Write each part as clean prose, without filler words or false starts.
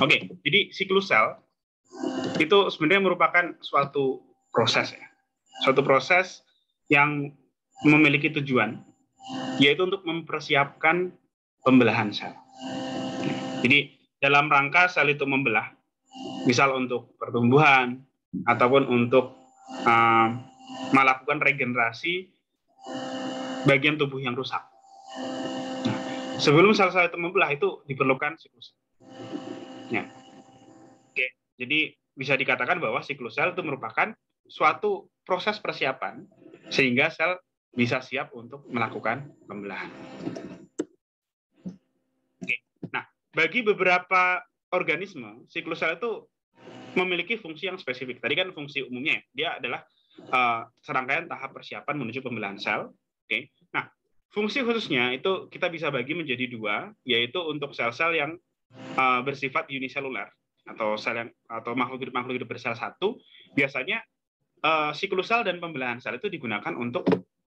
Oke, jadi siklus sel itu sebenarnya merupakan suatu proses ya. Suatu proses yang memiliki tujuan, yaitu untuk mempersiapkan pembelahan sel. Jadi dalam rangka sel itu membelah, misal untuk pertumbuhan ataupun untuk melakukan regenerasi bagian tubuh yang rusak. Nah, sebelum sel-sel itu membelah itu diperlukan siklus. Ya. Oke, jadi bisa dikatakan bahwa siklus sel itu merupakan suatu proses persiapan sehingga sel bisa siap untuk melakukan pembelahan. Oke. Nah, bagi beberapa organisme, siklus sel itu memiliki fungsi yang spesifik. Tadi kan fungsi umumnya dia adalah serangkaian tahap persiapan menuju pembelahan sel. Oke. Nah, fungsi khususnya itu kita bisa bagi menjadi dua, yaitu untuk sel-sel yang bersifat uniseluler atau sel yang atau makhluk hidup bersel satu, biasanya siklus sel dan pembelahan sel itu digunakan untuk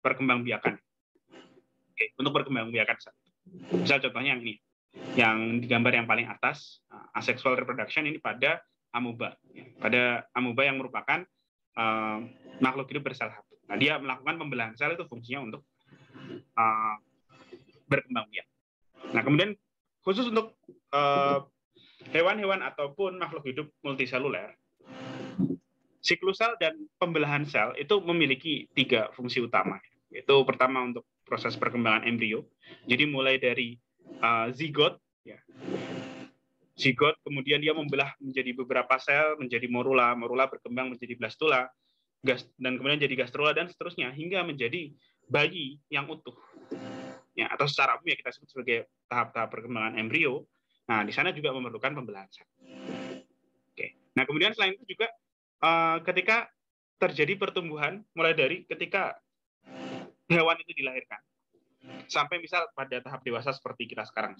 perkembangbiakan. Oke, untuk perkembangbiakan sel. Misal contohnya yang ini, yang digambar yang paling atas, asexual reproduction ini pada amoeba. Pada amoeba yang merupakan makhluk hidup bersel satu. Nah, dia melakukan pembelahan sel itu fungsinya untuk berkembang biak. Nah, kemudian khusus untuk hewan-hewan ataupun makhluk hidup multiseluler, siklus sel dan pembelahan sel itu memiliki 3 fungsi utama. Yaitu pertama untuk proses perkembangan embrio. Jadi mulai dari zigot, ya. Zigot, kemudian dia membelah menjadi beberapa sel, menjadi morula, morula berkembang menjadi blastula, dan kemudian jadi gastrula dan seterusnya hingga menjadi bayi yang utuh. Ya, atau secara umum ya kita sebut sebagai tahap-tahap perkembangan embrio. Nah, di sana juga memerlukan pembelahan sel. Oke. Nah, kemudian selain itu juga ketika terjadi pertumbuhan, mulai dari ketika hewan itu dilahirkan sampai misal pada tahap dewasa seperti kita sekarang.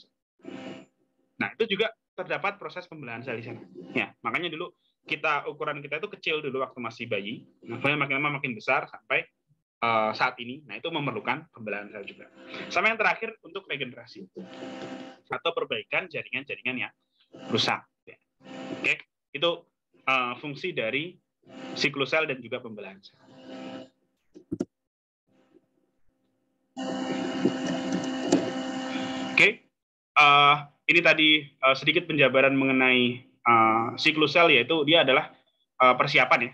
Nah, itu juga terdapat proses pembelahan sel di sana. Ya, makanya dulu ukuran kita itu kecil dulu waktu masih bayi. Nah, kemudian makin lama makin besar sampai saat ini. Nah, itu memerlukan pembelahan sel juga. Sama yang terakhir untuk regenerasi atau perbaikan jaringan-jaringan yang rusak. Oke, itu fungsi dari siklus sel dan juga pembelahan sel. Oke, ini tadi sedikit penjabaran mengenai siklus sel, yaitu dia adalah persiapan ya,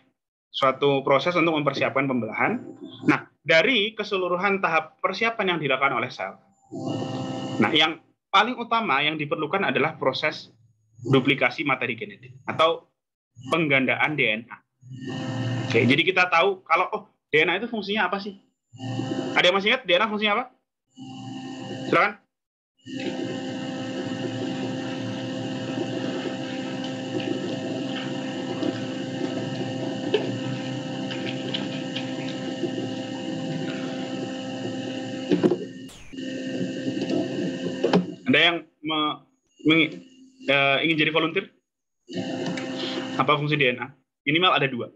suatu proses untuk mempersiapkan pembelahan. Nah, dari keseluruhan tahap persiapan yang dilakukan oleh sel, nah yang paling utama yang diperlukan adalah proses duplikasi materi genetik atau penggandaan DNA. Oke, jadi kita tahu kalau DNA itu fungsinya apa sih? Ada yang masih ingat DNA fungsinya apa? Silakan. Ada yang ingin jadi volunteer? Apa fungsi DNA? Minimal ada 2.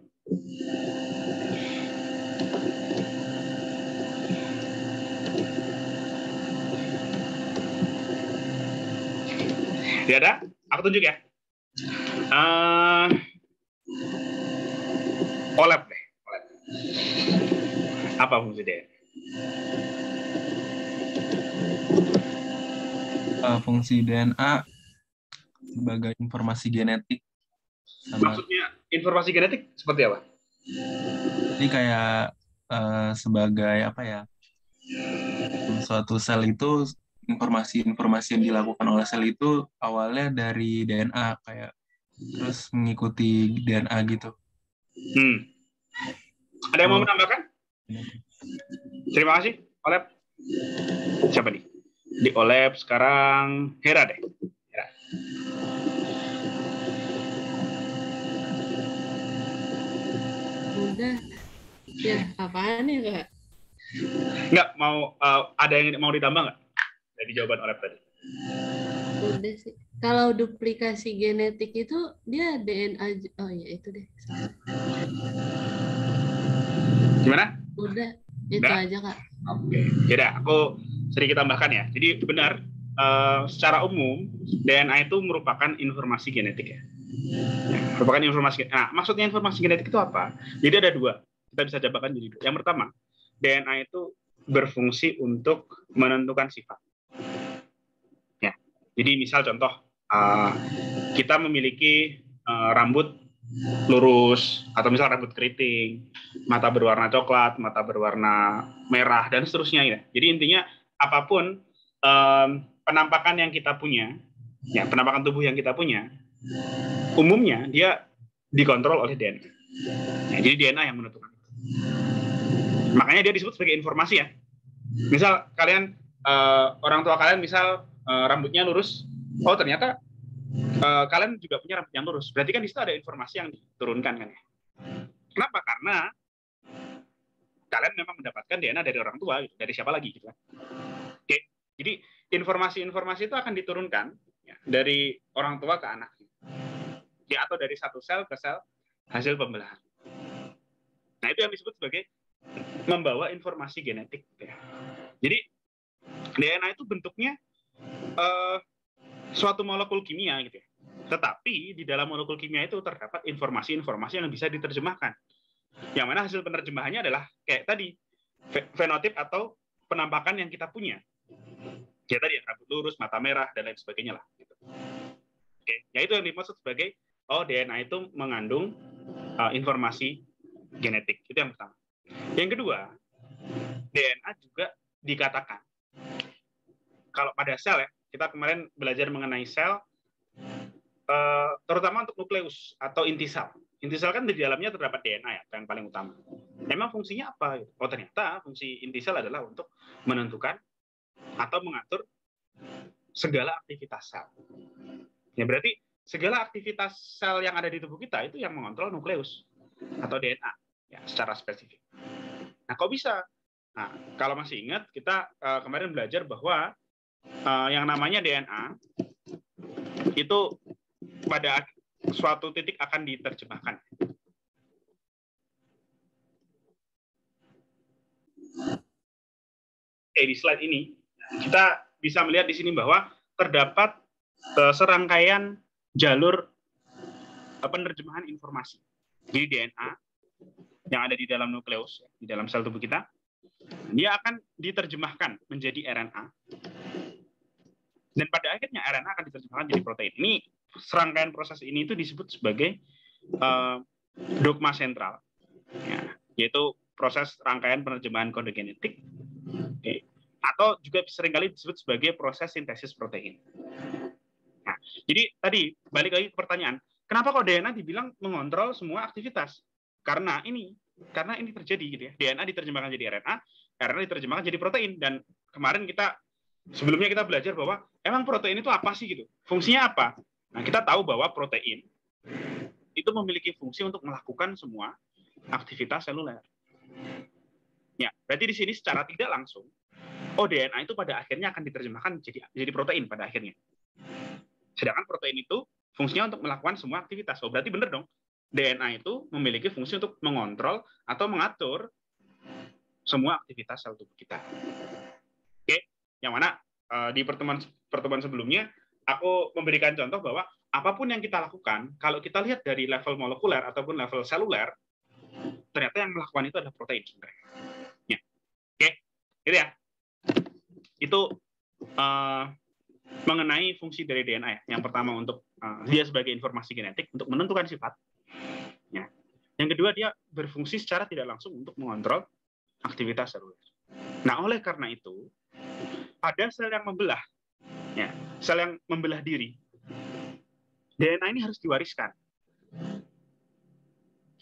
Tidak ada? Aku tunjuk ya. OLEP deh. OLEP. Apa fungsi DNA? Fungsi DNA sebagai informasi genetik. Maksudnya informasi genetik seperti apa? Jadi kayak sebagai apa ya? Suatu sel itu informasi yang dilakukan oleh sel itu awalnya dari DNA kayak terus mengikuti DNA gitu. Ada yang mau menambahkan? Terima kasih, OLEP. Siapa nih? Di OLEP sekarang Hera deh. Hera. Udah. Ya, apaan ya, Kak? Enggak, ada yang mau ditambah nggak dari jawaban OLEP tadi? Udah sih. Kalau duplikasi genetik itu dia DNA. Oh ya itu deh. Gimana? Udah, itu aja Kak. Oke. Yaudah, aku sedikit tambahkan ya. Jadi benar, secara umum DNA itu merupakan informasi genetik ya. Merupakan informasi. Nah, maksudnya informasi genetik itu apa? Jadi ada dua. Kita bisa jabarkan jadi dua. Yang pertama, DNA itu berfungsi untuk menentukan sifat. Ya. Jadi misal contoh, kita memiliki rambut lurus atau misal rambut keriting, mata berwarna coklat, mata berwarna merah dan seterusnya ya. Jadi intinya apapun penampakan yang kita punya, ya penampakan tubuh yang kita punya, umumnya dia dikontrol oleh DNA. Ya, jadi DNA yang menentukan. Makanya dia disebut sebagai informasi ya. Misal kalian orang tua kalian misal rambutnya lurus, oh ternyata kalian juga punya rambut yang lurus. Berarti kan di situ ada informasi yang diturunkan kan ya. Kenapa? Karena kalian memang mendapatkan DNA dari orang tua, gitu. Dari siapa lagi gitu kan. Oke. Jadi informasi-informasi itu akan diturunkan ya, dari orang tua ke anak. Ya, atau dari satu sel ke sel hasil pembelahan. Nah, itu yang disebut sebagai membawa informasi genetik. Ya. Jadi DNA itu bentuknya suatu molekul kimia gitu ya. Tetapi di dalam molekul kimia itu terdapat informasi-informasi yang bisa diterjemahkan. Yang mana hasil penerjemahannya adalah kayak tadi fenotip atau penampakan yang kita punya. Ya tadi rambut lurus, mata merah dan lain sebagainya lah. Gitu. Oke, ya itu yang dimaksud sebagai DNA itu mengandung informasi genetik. Itu yang pertama. Yang kedua, DNA juga dikatakan kalau pada sel ya, kita kemarin belajar mengenai sel, terutama untuk nukleus atau inti sel. Inti sel kan di dalamnya terdapat DNA ya, yang paling utama. Emang fungsinya apa? Oh ternyata fungsi inti sel adalah untuk menentukan atau mengatur segala aktivitas sel. Ya berarti segala aktivitas sel yang ada di tubuh kita itu yang mengontrol nukleus atau DNA ya secara spesifik. Nah, kok bisa? Nah, kalau masih ingat kita kemarin belajar bahwa yang namanya DNA itu pada suatu titik akan diterjemahkan. Oke, di slide ini kita bisa melihat di sini bahwa terdapat serangkaian jalur penerjemahan informasi. Jadi DNA yang ada di dalam nukleus, di dalam sel tubuh kita, dia akan diterjemahkan menjadi RNA. Dan pada akhirnya RNA akan diterjemahkan menjadi protein. Ini serangkaian proses ini itu disebut sebagai dogma sentral, ya, yaitu proses rangkaian penerjemahan kode genetik, atau juga seringkali disebut sebagai proses sintesis protein. Nah, jadi tadi balik lagi ke pertanyaan, kenapa kok DNA dibilang mengontrol semua aktivitas? Karena ini terjadi gitu ya. DNA diterjemahkan jadi RNA, RNA diterjemahkan jadi protein. Dan kemarin sebelumnya kita belajar bahwa emang protein itu apa sih gitu? Fungsinya apa? Nah, kita tahu bahwa protein itu memiliki fungsi untuk melakukan semua aktivitas seluler. Ya, berarti di sini secara tidak langsung, DNA itu pada akhirnya akan diterjemahkan jadi protein pada akhirnya. Sedangkan protein itu fungsinya untuk melakukan semua aktivitas. Oh, berarti benar dong. DNA itu memiliki fungsi untuk mengontrol atau mengatur semua aktivitas sel tubuh kita. Oke, yang mana di pertemuan sebelumnya aku memberikan contoh bahwa apapun yang kita lakukan, kalau kita lihat dari level molekuler ataupun level seluler, ternyata yang melakukan itu adalah protein sebenarnya. Ya. Oke, itu ya. Itu mengenai fungsi dari DNA ya. Yang pertama untuk dia sebagai informasi genetik untuk menentukan sifat. Ya. Yang kedua dia berfungsi secara tidak langsung untuk mengontrol aktivitas seluler. Nah, oleh karena itu pada sel yang membelah, ya, sel yang membelah diri, DNA ini harus diwariskan.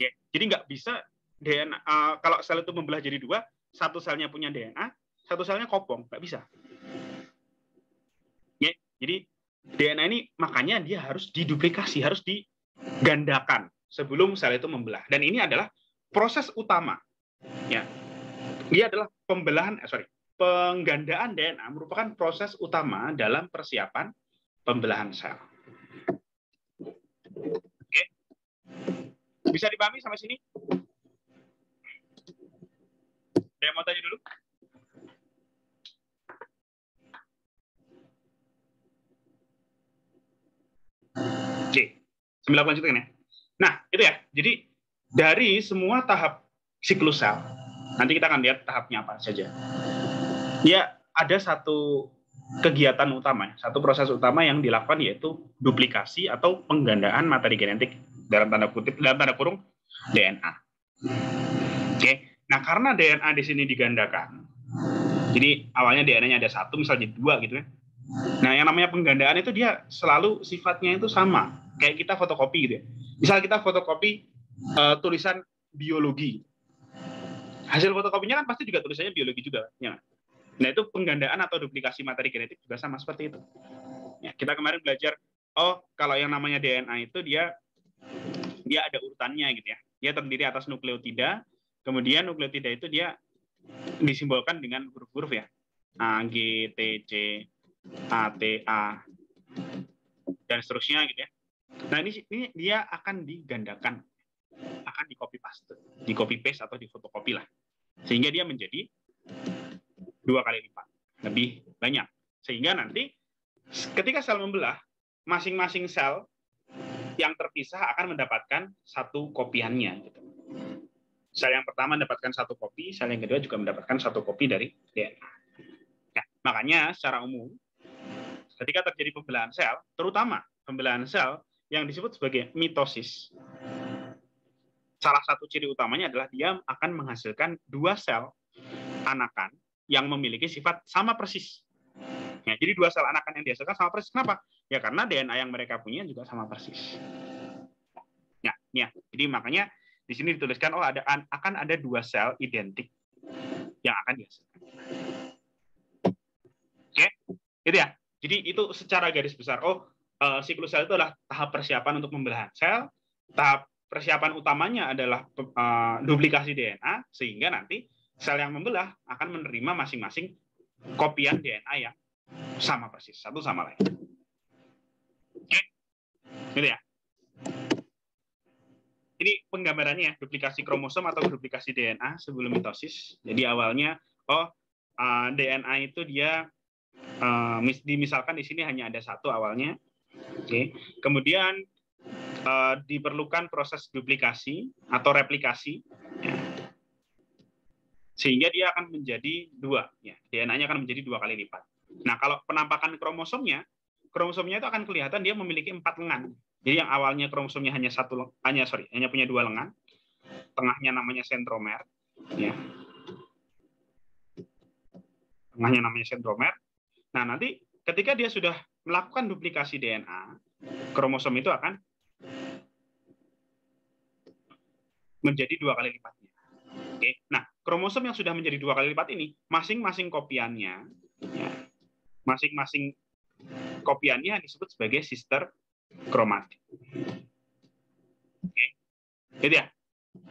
Ya, jadi nggak bisa DNA kalau sel itu membelah jadi dua, satu selnya punya DNA, satu selnya kopong, nggak bisa. Ya, jadi DNA ini makanya dia harus diduplikasi, harus digandakan sebelum sel itu membelah. Dan ini adalah proses utama. Ya, dia adalah penggandaan DNA merupakan proses utama dalam persiapan pembelahan sel. Oke. Bisa dipahami sampai sini? Ada yang mau tanya dulu? Sambil aku lanjutkan ya. Nah, itu ya. Jadi dari semua tahap siklus sel, nanti kita akan lihat tahapnya apa saja. Ya, ada satu kegiatan utama, satu proses utama yang dilakukan yaitu duplikasi atau penggandaan materi genetik dalam tanda kurung DNA. Oke. Nah, karena DNA di sini digandakan, jadi awalnya DNA-nya ada satu, misalnya dua gitu ya. Nah, yang namanya penggandaan itu dia selalu sifatnya itu sama, kayak kita fotokopi gitu ya. Misal kita fotokopi tulisan biologi, hasil fotokopinya kan pasti juga tulisannya biologi juga, ya. Nah, itu penggandaan atau duplikasi materi genetik juga sama seperti itu. Ya, kita kemarin belajar, kalau yang namanya DNA itu dia ada urutannya gitu ya. Dia terdiri atas nukleotida, kemudian nukleotida itu dia disimbolkan dengan huruf-huruf ya. A, G, T, C, A, T, A, dan seterusnya gitu ya. Nah, ini dia akan digandakan, akan di copy paste atau di fotokopi lah. Sehingga dia menjadi 2 kali lipat, lebih banyak. Sehingga nanti ketika sel membelah, masing-masing sel yang terpisah akan mendapatkan satu kopiannya. Gitu. Sel yang pertama mendapatkan satu kopi, sel yang kedua juga mendapatkan satu kopi dari DNA. Nah, makanya secara umum, ketika terjadi pembelahan sel, terutama pembelahan sel yang disebut sebagai mitosis, salah satu ciri utamanya adalah dia akan menghasilkan 2 sel anakan yang memiliki sifat sama persis. Ya, jadi 2 sel anakan yang dihasilkan sama persis. Kenapa? Ya karena DNA yang mereka punya juga sama persis. Ya, jadi makanya di sini dituliskan akan ada 2 sel identik yang akan dihasilkan. Oke, itu ya. Jadi itu secara garis besar. Siklus sel itu adalah tahap persiapan untuk pembelahan sel. Tahap persiapan utamanya adalah duplikasi DNA, sehingga nanti sel yang membelah akan menerima masing-masing kopian DNA yang sama persis, satu sama lain. Oke, gitu ya. Ini penggambarannya ya, duplikasi kromosom atau duplikasi DNA sebelum mitosis. Jadi awalnya, DNA itu dia misalkan di sini hanya ada satu awalnya. Oke. Kemudian diperlukan proses duplikasi atau replikasi. Ya. Sehingga dia akan menjadi 2, ya. DNA-nya akan menjadi 2 kali lipat. Nah, kalau penampakan kromosomnya itu akan kelihatan dia memiliki 4 lengan. Jadi yang awalnya kromosomnya hanya punya 2 lengan, tengahnya namanya sentromer, ya. Tengahnya namanya sentromer. Nah, nanti ketika dia sudah melakukan duplikasi DNA, kromosom itu akan menjadi 2 kali lipatnya. Oke. Nah, kromosom yang sudah menjadi 2 kali lipat ini, masing-masing kopiannya, ya, masing-masing kopiannya disebut sebagai sister kromatik. Oke. Itu ya.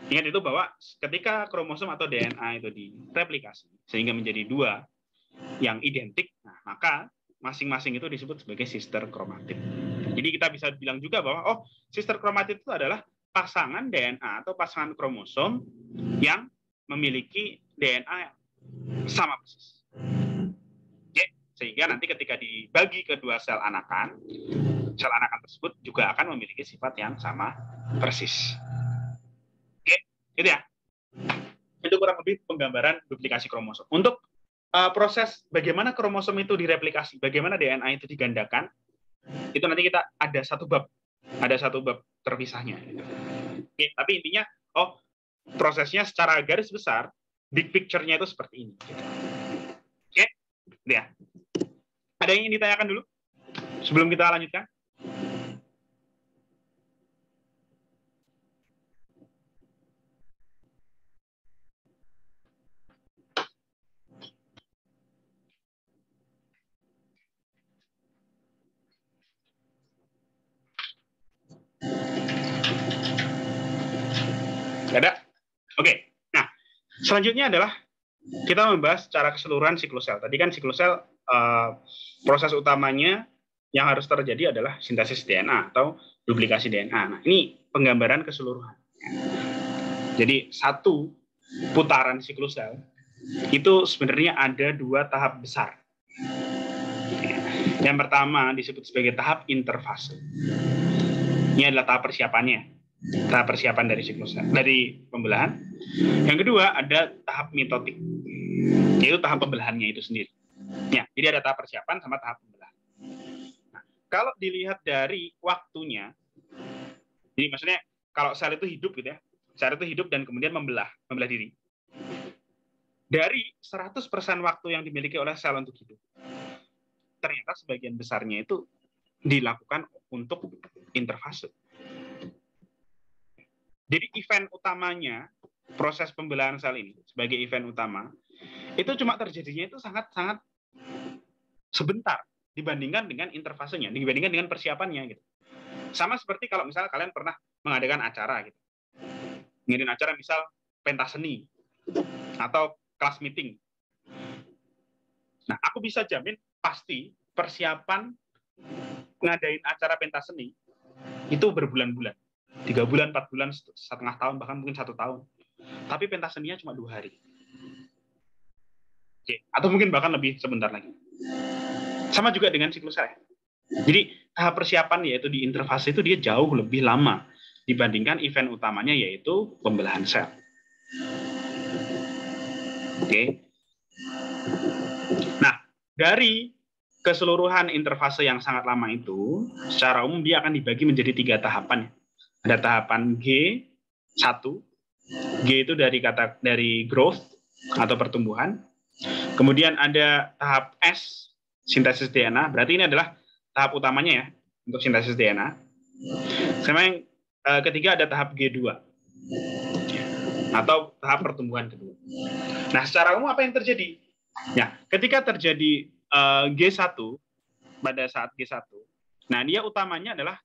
Ingat itu bahwa ketika kromosom atau DNA itu direplikasi sehingga menjadi 2 yang identik, maka masing-masing itu disebut sebagai sister kromatik. Jadi kita bisa bilang juga bahwa sister kromatik itu adalah pasangan DNA atau pasangan kromosom yang memiliki DNA sama persis. Oke, sehingga nanti ketika dibagi ke 2 sel anakan tersebut juga akan memiliki sifat yang sama persis. Oke, itu ya. Itu kurang lebih penggambaran duplikasi kromosom. Untuk proses bagaimana kromosom itu direplikasi, bagaimana DNA itu digandakan, itu nanti kita ada satu bab terpisahnya. Oke, tapi intinya, prosesnya secara garis besar, big picture-nya itu seperti ini. Oke, ya. Ada yang ingin ditanyakan dulu sebelum kita lanjutkan? Ada? Oke. Nah, selanjutnya adalah kita membahas secara keseluruhan siklus sel. Tadi kan siklus sel proses utamanya yang harus terjadi adalah sintesis DNA atau duplikasi DNA. Nah, ini penggambaran keseluruhan. Jadi satu putaran siklus sel itu sebenarnya ada 2 tahap besar. Yang pertama disebut sebagai tahap interfase. Ini adalah tahap persiapannya. Tahap persiapan dari siklus dari pembelahan. Yang kedua ada tahap mitotik, yaitu tahap pembelahannya itu sendiri. Ya, jadi ada tahap persiapan sama tahap pembelahan. Nah, kalau dilihat dari waktunya, jadi maksudnya kalau sel itu hidup gitu ya, sel itu hidup dan kemudian membelah diri. Dari 100% waktu yang dimiliki oleh sel untuk hidup, ternyata sebagian besarnya itu dilakukan untuk interfase. Jadi event utamanya, proses pembelahan sel ini sebagai event utama, itu cuma terjadinya itu sangat-sangat sebentar dibandingkan dengan interfasenya, dibandingkan dengan persiapannya gitu. Sama seperti kalau misalnya kalian pernah mengadakan acara gitu. Ngadain acara misal pentas seni atau kelas meeting. Nah, aku bisa jamin pasti persiapan ngadain acara pentas seni itu berbulan-bulan. 3 bulan, 4 bulan, setengah tahun, bahkan mungkin 1 tahun. Tapi pentas seninya cuma 2 hari. Oke. Atau mungkin bahkan lebih sebentar lagi. Sama juga dengan siklus sel. Jadi tahap persiapan yaitu di interfase itu dia jauh lebih lama dibandingkan event utamanya yaitu pembelahan sel. Oke. Nah, dari keseluruhan interfase yang sangat lama itu, secara umum dia akan dibagi menjadi 3 tahapan. Ada tahapan G1. G itu dari growth atau pertumbuhan. Kemudian ada tahap S, sintesis DNA. Berarti ini adalah tahap utamanya ya untuk sintesis DNA. Sama yang ketiga ada tahap G2 atau tahap pertumbuhan kedua. Nah, secara umum apa yang terjadi? Ya, ketika terjadi G1 pada saat G1, nah dia utamanya adalah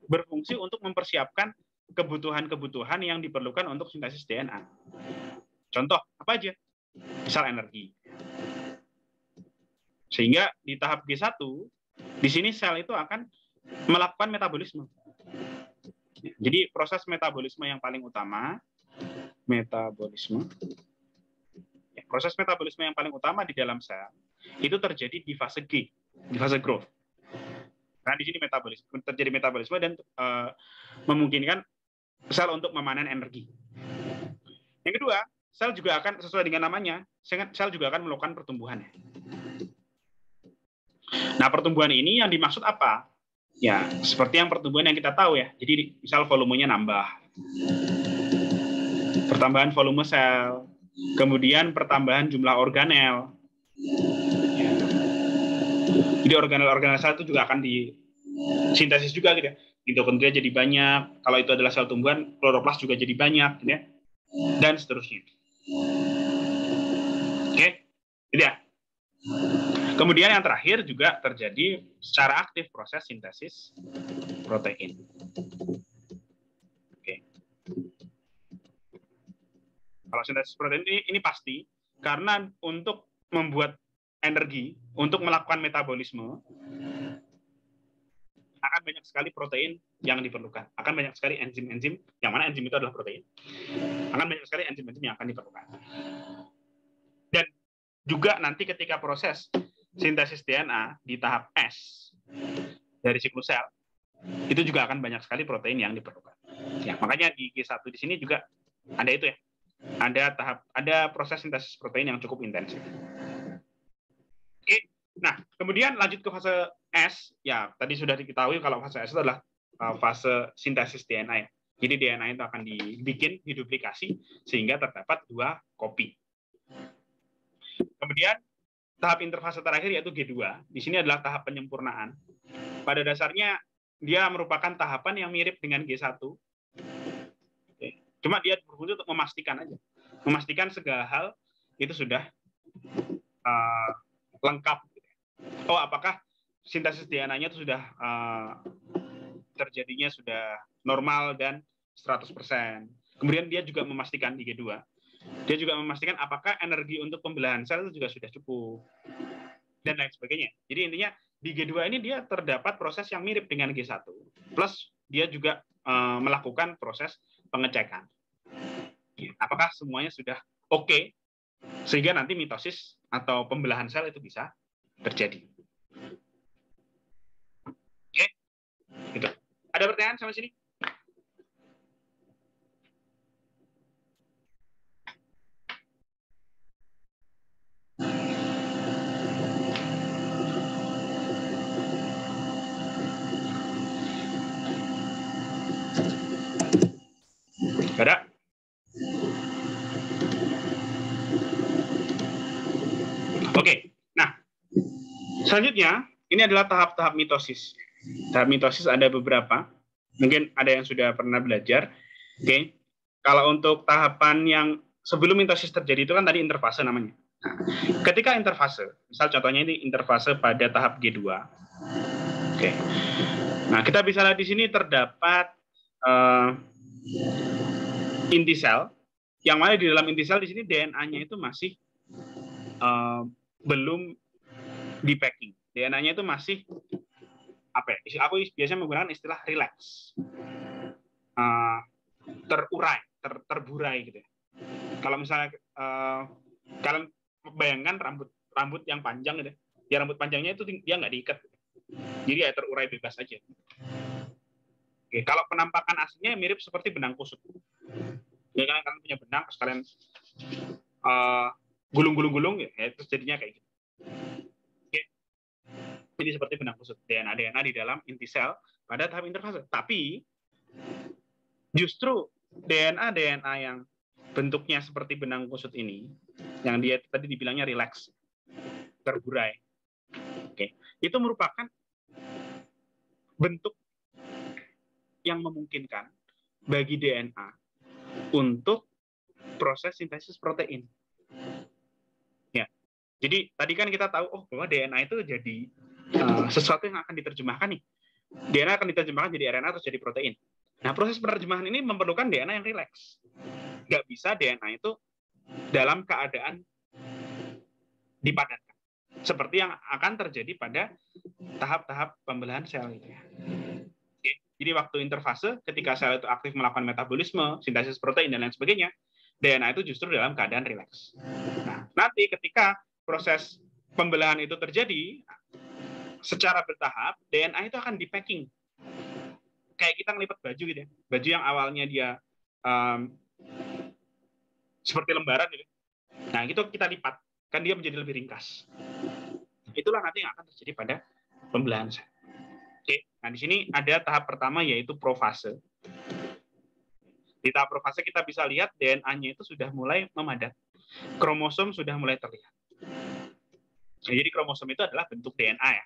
berfungsi untuk mempersiapkan kebutuhan-kebutuhan yang diperlukan untuk sintesis DNA. Contoh, apa aja? Misal energi. Sehingga di tahap G1, di sini sel itu akan melakukan metabolisme. Jadi proses metabolisme yang paling utama, proses metabolisme yang paling utama di dalam sel, itu terjadi di fase G, di fase growth. Nah, di sini terjadi metabolisme dan memungkinkan sel untuk memanen energi. Yang kedua, sel juga akan sesuai dengan namanya, sel juga akan melakukan pertumbuhan. Nah, pertumbuhan ini yang dimaksud apa? Ya, seperti yang pertumbuhan yang kita tahu ya. Jadi misal volumenya nambah. Pertambahan volume sel, kemudian pertambahan jumlah organel. Jadi organel-organel sel itu juga akan disintesis juga gitu ya. Mitokondria jadi banyak, kalau itu adalah sel tumbuhan, kloroplas juga jadi banyak gitu ya. Dan seterusnya. Oke, gitu ya. Kemudian yang terakhir juga terjadi secara aktif proses sintesis protein. Oke. Kalau sintesis protein ini pasti karena untuk membuat energi, untuk melakukan metabolisme akan banyak sekali protein yang diperlukan. Akan banyak sekali enzim-enzim, yang mana enzim itu adalah protein. Akan banyak sekali enzim-enzim yang akan diperlukan. Dan juga nanti ketika proses sintesis DNA di tahap S dari siklus sel, itu juga akan banyak sekali protein yang diperlukan. Ya, makanya di G1 di sini juga ada itu ya. Ada proses sintesis protein yang cukup intensif. Oke. Nah, kemudian lanjut ke fase S, ya tadi sudah diketahui kalau fase S itu adalah fase sintesis DNA ya. Jadi DNA itu akan dibikin, diduplikasi sehingga terdapat 2 kopi. Kemudian tahap interfase terakhir yaitu G2. Di sini adalah tahap penyempurnaan. Pada dasarnya dia merupakan tahapan yang mirip dengan G1. Oke. Cuma dia berfungsi untuk memastikan aja. Memastikan segala hal itu sudah lengkap. Oh, apakah sintesis DNA-nya itu sudah terjadinya sudah normal dan 100%. Kemudian dia juga memastikan di G2. Dia juga memastikan apakah energi untuk pembelahan sel itu juga sudah cukup. Dan lain sebagainya. Jadi intinya di G2 ini dia terdapat proses yang mirip dengan G1. Plus dia juga melakukan proses pengecekan. Apakah semuanya sudah oke, sehingga nanti mitosis atau pembelahan sel itu bisa terjadi. Oke, gitu. Ada pertanyaan sampai sini? Ada? Oke. Nah, selanjutnya ini adalah tahap-tahap mitosis. Tahap mitosis ada beberapa. Mungkin ada yang sudah pernah belajar. Oke. Kalau untuk tahapan yang sebelum mitosis terjadi itu kan tadi interfase namanya. Nah, ketika interfase, misal contohnya ini interfase pada tahap G2. Oke. Nah, kita bisa lihat di sini terdapat inti sel, yang mana di dalam inti sel di sini DNA-nya itu masih belum di packing. DNA-nya itu masih apa ya? Aku biasanya menggunakan istilah relax, terurai, terburai gitu. Kalau misalnya kalian bayangkan rambut yang panjang gitu, ya rambut panjangnya itu dia nggak diikat, jadi ya terurai bebas aja. Oke, kalau penampakan aslinya mirip seperti benang kusut. Ya kan kalian punya benang, terus kalian gulung-gulung ya, terus jadinya kayak gitu. Oke. Jadi seperti benang kusut, DNA di dalam inti sel pada tahap interfase. Tapi justru DNA yang bentuknya seperti benang kusut ini, yang dia tadi dibilangnya relax, terburai. Oke. Itu merupakan bentuk yang memungkinkan bagi DNA untuk proses sintesis protein. Ya. Jadi tadi kan kita tahu bahwa DNA itu jadi sesuatu yang akan diterjemahkan nih. DNA akan diterjemahkan jadi RNA terus jadi protein. Nah, proses penerjemahan ini memerlukan DNA yang rileks. Nggak bisa DNA itu dalam keadaan dipadatkan. Seperti yang akan terjadi pada tahap-tahap pembelahan sel gitu ya. Oke. Jadi waktu interfase, ketika sel itu aktif melakukan metabolisme, sintesis protein dan lain sebagainya, DNA itu justru dalam keadaan rileks. Nah, nanti ketika proses pembelahan itu terjadi, secara bertahap, DNA itu akan di-packing. Kayak kita ngelipat baju gitu ya. Baju yang awalnya dia seperti lembaran gitu. Nah, itu kita lipat. Kan dia menjadi lebih ringkas. Itulah nanti yang akan terjadi pada pembelahan sel. Oke. Nah, di sini ada tahap pertama yaitu profase. Di tahap profase kita bisa lihat DNA-nya itu sudah mulai memadat. Kromosom sudah mulai terlihat. Nah, jadi kromosom itu adalah bentuk DNA ya.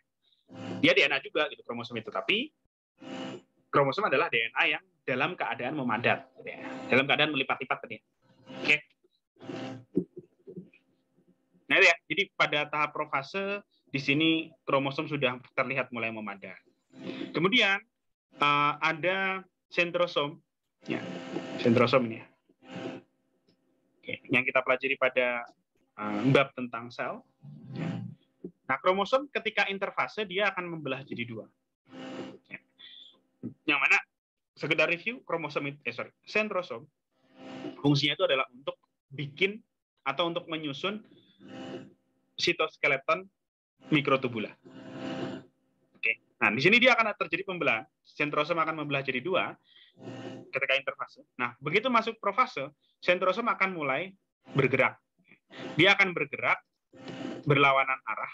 Dia DNA juga gitu kromosom itu, tapi kromosom adalah DNA yang dalam keadaan memadat, gitu ya. Dalam keadaan melipat-lipat tadi. Oke. Nah ya, jadi pada tahap profase di sini kromosom sudah terlihat mulai memadat. Kemudian ada sentrosom, ya, sentrosom ini ya. Oke, yang kita pelajari pada bab tentang sel. Nah, kromosom ketika interfase dia akan membelah jadi dua. Ya. Yang mana sekedar review sentrosom fungsinya itu adalah untuk bikin atau untuk menyusun sitoskeleton mikrotubula. Oke. Nah, di sini dia akan terjadi pembelahan. Sentrosom akan membelah jadi dua ketika interfase. Nah, begitu masuk profase, sentrosom akan mulai bergerak. Dia akan bergerak berlawanan arah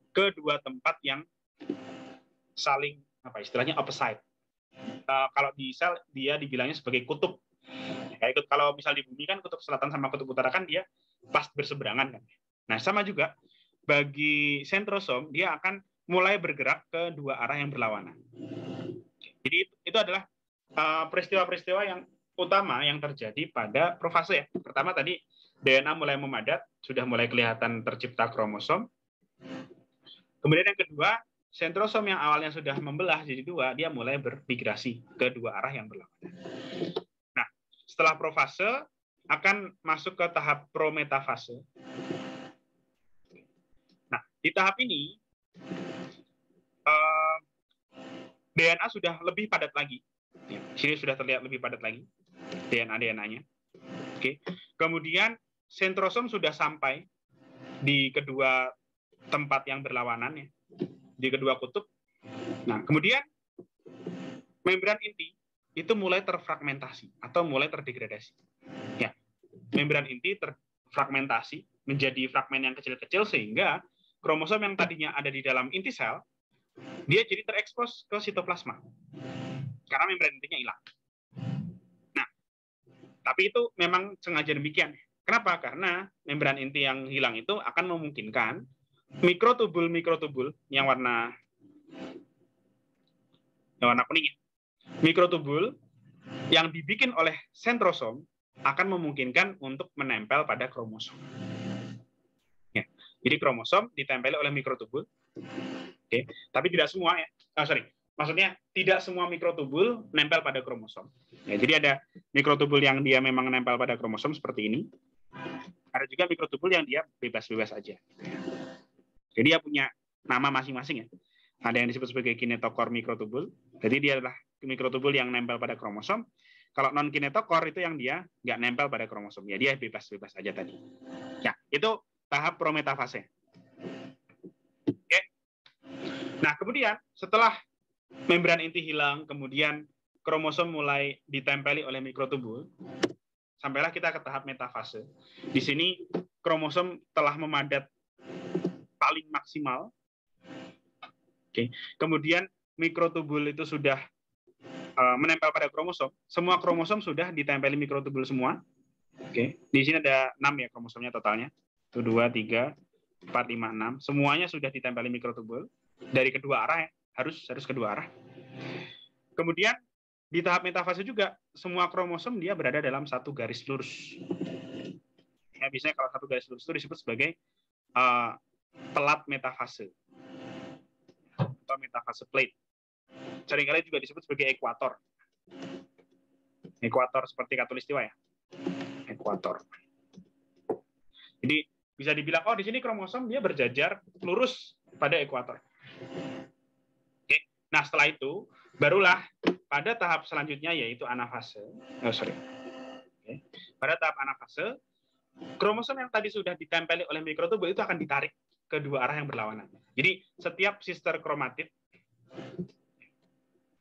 ke dua tempat yang saling istilahnya opposite. Kalau di sel dia dibilangnya sebagai kutub. Kayak kalau misal di bumi kan kutub selatan sama kutub utara kan dia pas berseberangan kan. Nah, sama juga bagi sentrosom dia akan mulai bergerak ke dua arah yang berlawanan. Jadi itu adalah peristiwa-peristiwa yang utama yang terjadi pada profase ya. Pertama tadi DNA mulai memadat, sudah mulai kelihatan tercipta kromosom. Kemudian yang kedua, sentrosom yang awalnya sudah membelah jadi dua, dia mulai bermigrasi ke dua arah yang berlawanan. Nah, setelah profase akan masuk ke tahap prometafase. Nah, di tahap ini DNA sudah lebih padat lagi. Ya, sini sudah terlihat lebih padat lagi DNA-nya. Oke. Kemudian sentrosom sudah sampai di kedua tempat yang berlawanan ya, di kedua kutub. Nah, kemudian membran inti itu mulai terfragmentasi atau mulai terdegradasi. Ya, membran inti terfragmentasi menjadi fragmen yang kecil-kecil sehingga kromosom yang tadinya ada di dalam inti sel dia jadi terekspos ke sitoplasma karena membran intinya hilang. Nah, tapi itu memang sengaja demikian. Kenapa? Karena membran inti yang hilang itu akan memungkinkan mikrotubul yang warna kuning, mikrotubul yang dibikin oleh sentrosom akan memungkinkan untuk menempel pada kromosom. Ya, jadi kromosom ditempeli oleh mikrotubul. Oke, tapi tidak semua ya. Maksudnya tidak semua mikrotubul nempel pada kromosom. Ya, jadi ada mikrotubul yang dia memang nempel pada kromosom seperti ini. Ada juga mikrotubul yang dia bebas-bebas aja. Jadi dia punya nama masing-masing ya. Ada yang disebut sebagai kinetokor mikrotubul. Jadi dia adalah mikrotubul yang nempel pada kromosom. Kalau non kinetokor itu yang dia nggak nempel pada kromosom. Ya dia bebas-bebas aja tadi. Ya, itu tahap prometafase. Oke. Nah, kemudian setelah membran inti hilang, kemudian kromosom mulai ditempeli oleh mikrotubul, sampailah kita ke tahap metafase. Di sini kromosom telah memadat paling maksimal. Oke. Kemudian mikrotubul itu sudah menempel pada kromosom. Semua kromosom sudah ditempeli mikrotubul semua. Oke. Di sini ada 6 ya kromosomnya totalnya. 1, 2, 3, 4, 5, 6. Semuanya sudah ditempeli mikrotubul dari kedua arah ya. Harus kedua arah. Kemudian di tahap metafase juga semua kromosom dia berada dalam satu garis lurus. Ya, biasanya kalau satu garis lurus itu disebut sebagai pelat metafase atau metafase plate. Seringkali juga disebut sebagai ekuator. Ekuator seperti khatulistiwa ya. Ekuator. Jadi bisa dibilang di sini kromosom dia berjajar lurus pada ekuator. Oke. Nah, setelah itu barulah pada tahap selanjutnya yaitu anafase. Oke. Pada tahap anafase, kromosom yang tadi sudah ditempeli oleh mikrotubul itu akan ditarik ke dua arah yang berlawanan. Jadi setiap sister kromatid,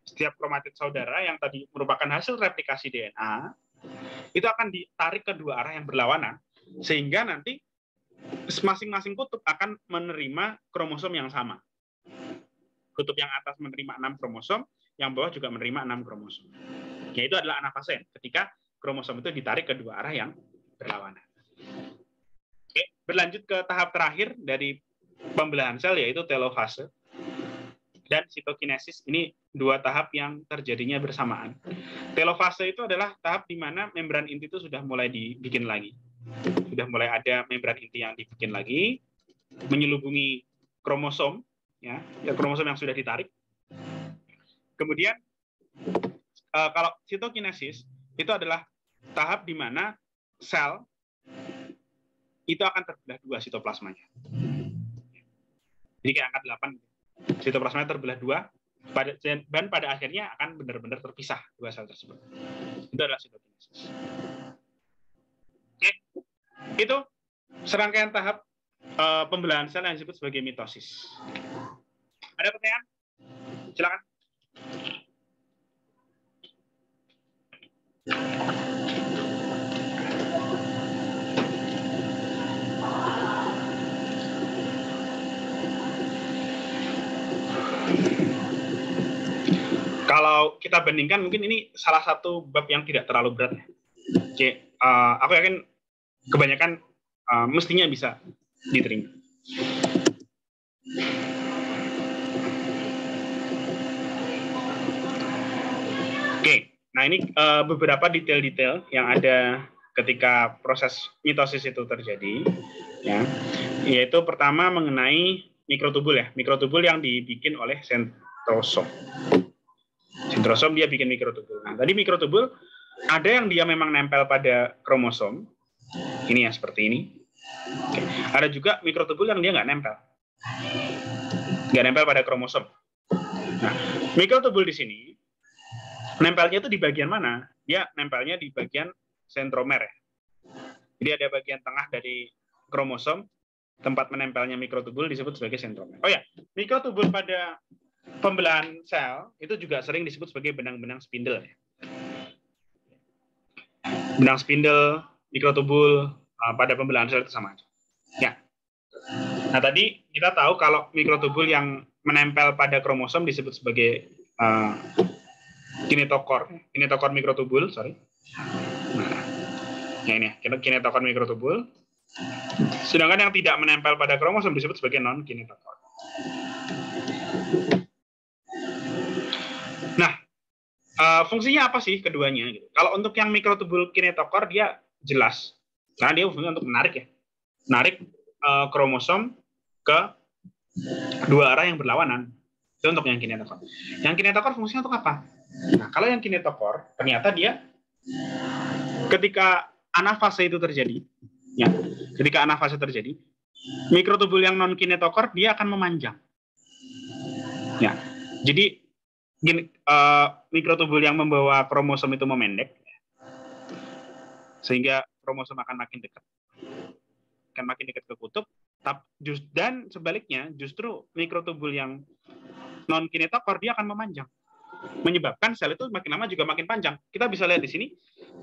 setiap kromatid saudara yang tadi merupakan hasil replikasi DNA, itu akan ditarik ke dua arah yang berlawanan, sehingga nanti masing-masing kutub akan menerima kromosom yang sama. Kutub yang atas menerima 6 kromosom, yang bawah juga menerima 6 kromosom. Yaitu adalah anafase, ketika kromosom itu ditarik ke dua arah yang berlawanan. Oke, berlanjut ke tahap terakhir dari pembelahan sel, yaitu telofase dan sitokinesis. Ini dua tahap yang terjadinya bersamaan. Telofase itu adalah tahap di mana membran inti itu sudah mulai dibikin lagi. Sudah mulai ada membran inti yang dibikin lagi, menyelubungi kromosom, ya kromosom yang sudah ditarik. Kemudian kalau sitokinesis itu adalah tahap di mana sel itu akan terbelah dua sitoplasmanya. Jadi kayak angka 8, sitoplasmanya terbelah dua, dan pada akhirnya akan benar-benar terpisah dua sel tersebut. Itu adalah sitokinesis. Oke, itu serangkaian tahap pembelahan sel yang disebut sebagai mitosis. Ada pertanyaan? Silakan. Kalau kita bandingkan, mungkin ini salah satu bab yang tidak terlalu berat. Oke, aku yakin kebanyakan mestinya bisa diterima. Oke, nah ini beberapa detail-detail yang ada ketika proses mitosis itu terjadi, ya, yaitu pertama mengenai mikrotubul ya, mikrotubul yang dibikin oleh sentrosom. Sentrosom dia bikin mikrotubul. Nah, tadi mikrotubul ada yang dia memang nempel pada kromosom, ini ya seperti ini. Oke. Ada juga mikrotubul yang dia nggak nempel pada kromosom. Nah, mikrotubul di sini nempelnya itu di bagian mana? Dia nempelnya di bagian sentromer ya. Jadi ada bagian tengah dari kromosom, tempat menempelnya mikrotubul disebut sebagai sentromer. Oh ya, mikrotubul pada pembelahan sel itu juga sering disebut sebagai benang-benang spindle. Benang spindle, mikrotubul, pada pembelahan sel itu sama aja. Ya. Nah, tadi kita tahu kalau mikrotubul yang menempel pada kromosom disebut sebagai kinetokor mikrotubul, sorry. Nah, ini kinetokor mikrotubul. Sedangkan yang tidak menempel pada kromosom disebut sebagai non-kinetokor. Nah, fungsinya apa sih keduanya? Kalau untuk yang mikrotubul kinetokor dia jelas, karena dia fungsinya untuk menarik ya, menarik kromosom ke dua arah yang berlawanan. Itu untuk yang kinetokor. Yang kinetokor fungsinya untuk apa? Nah, kalau yang kinetokor ternyata dia ketika anafase itu terjadi, ya, ketika anafase terjadi, mikrotubul yang non kinetokor dia akan memanjang. Ya, jadi mikrotubul yang membawa kromosom itu memendek, sehingga kromosom akan makin dekat ke kutub. Dan sebaliknya, justru mikrotubul yang non kinetokor dia akan memanjang, menyebabkan sel itu makin lama juga makin panjang. Kita bisa lihat di sini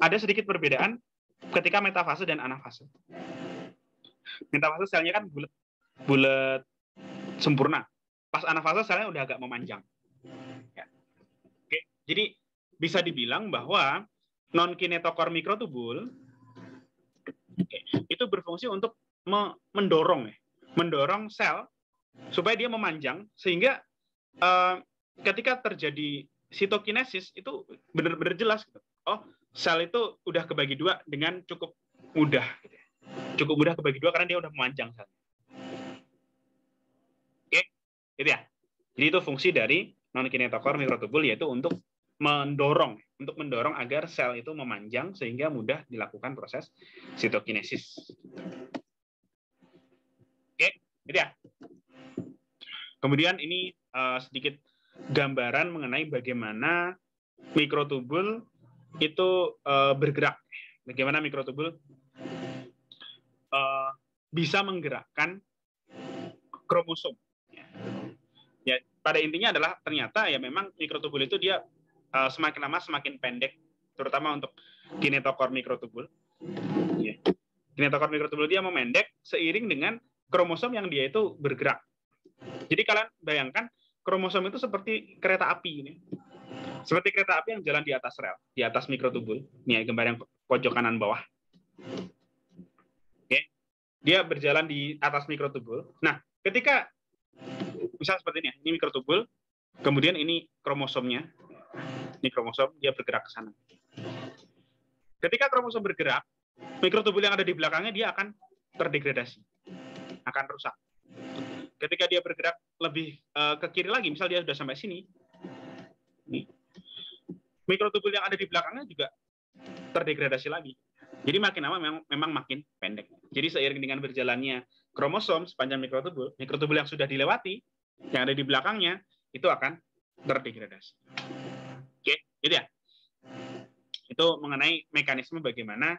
ada sedikit perbedaan ketika metafase dan anafase. Metafase selnya kan bulat sempurna. Pas anafase selnya udah agak memanjang. Ya. Oke, jadi bisa dibilang bahwa non kinetokor mikrotubul itu berfungsi untuk mendorong sel supaya dia memanjang, sehingga ketika terjadi sitokinesis itu benar-benar jelas gitu. Oh, sel itu udah kebagi dua dengan cukup mudah gitu. Cukup mudah kebagi dua karena dia udah memanjang sel. Oke, gitu ya. Jadi itu fungsi dari non kinetokor mikrotubul, yaitu untuk mendorong agar sel itu memanjang sehingga mudah dilakukan proses sitokinesis. Oke, gitu ya. Kemudian ini sedikit gambaran mengenai bagaimana mikrotubul itu bergerak. Bagaimana mikrotubul bisa menggerakkan kromosom. Ya, pada intinya adalah ternyata ya memang mikrotubul itu dia semakin lama semakin pendek, terutama untuk kinetokor mikrotubul. Ya. Kinetokor mikrotubul dia memendek seiring dengan kromosom yang dia itu bergerak. Jadi kalian bayangkan kromosom itu seperti kereta api ini. Seperti kereta api yang jalan di atas rel, di atas mikrotubul. Ini gambar yang pojok kanan bawah. Oke. Dia berjalan di atas mikrotubul. Nah, ketika misal seperti ini mikrotubul, kemudian ini kromosomnya. Ini kromosom, dia bergerak ke sana. Ketika kromosom bergerak, mikrotubul yang ada di belakangnya dia akan terdegradasi, akan rusak. Ketika dia bergerak lebih ke kiri lagi, misal dia sudah sampai sini, nih, mikrotubul yang ada di belakangnya juga terdegradasi lagi. Jadi makin lama memang makin pendek. Jadi seiring dengan berjalannya kromosom sepanjang mikrotubul yang sudah dilewati, yang ada di belakangnya, itu akan terdegradasi. Oke, gitu ya. Itu mengenai mekanisme bagaimana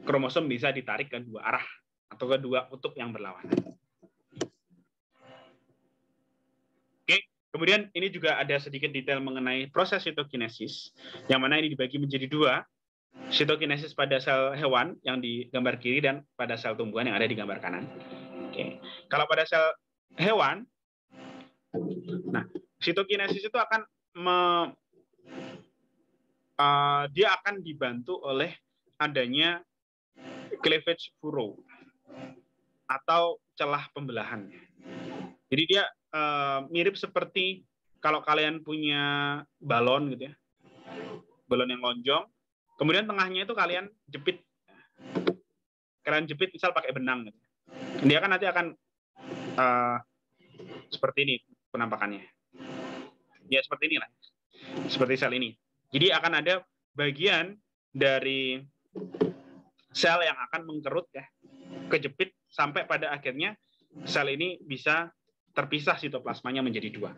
kromosom bisa ditarik ke dua arah atau ke dua kutub yang berlawanan. Oke, kemudian ini juga ada sedikit detail mengenai proses sitokinesis, yang mana ini dibagi menjadi dua. Sitokinesis pada sel hewan yang di gambar kiri dan pada sel tumbuhan yang ada di gambar kanan. Oke. Kalau pada sel hewan, nah sitokinesis itu akan dia akan dibantu oleh adanya cleavage furrow atau celah pembelahan. Jadi dia mirip seperti kalau kalian punya balon gitu ya, balon yang lonjong, kemudian tengahnya itu kalian jepit misal pakai benang gitu. Dia kan nanti akan seperti ini penampakannya. Ya seperti inilah, seperti sel ini. Jadi akan ada bagian dari sel yang akan mengkerut ya, kejepit sampai pada akhirnya sel ini bisa terpisah sitoplasmanya menjadi dua.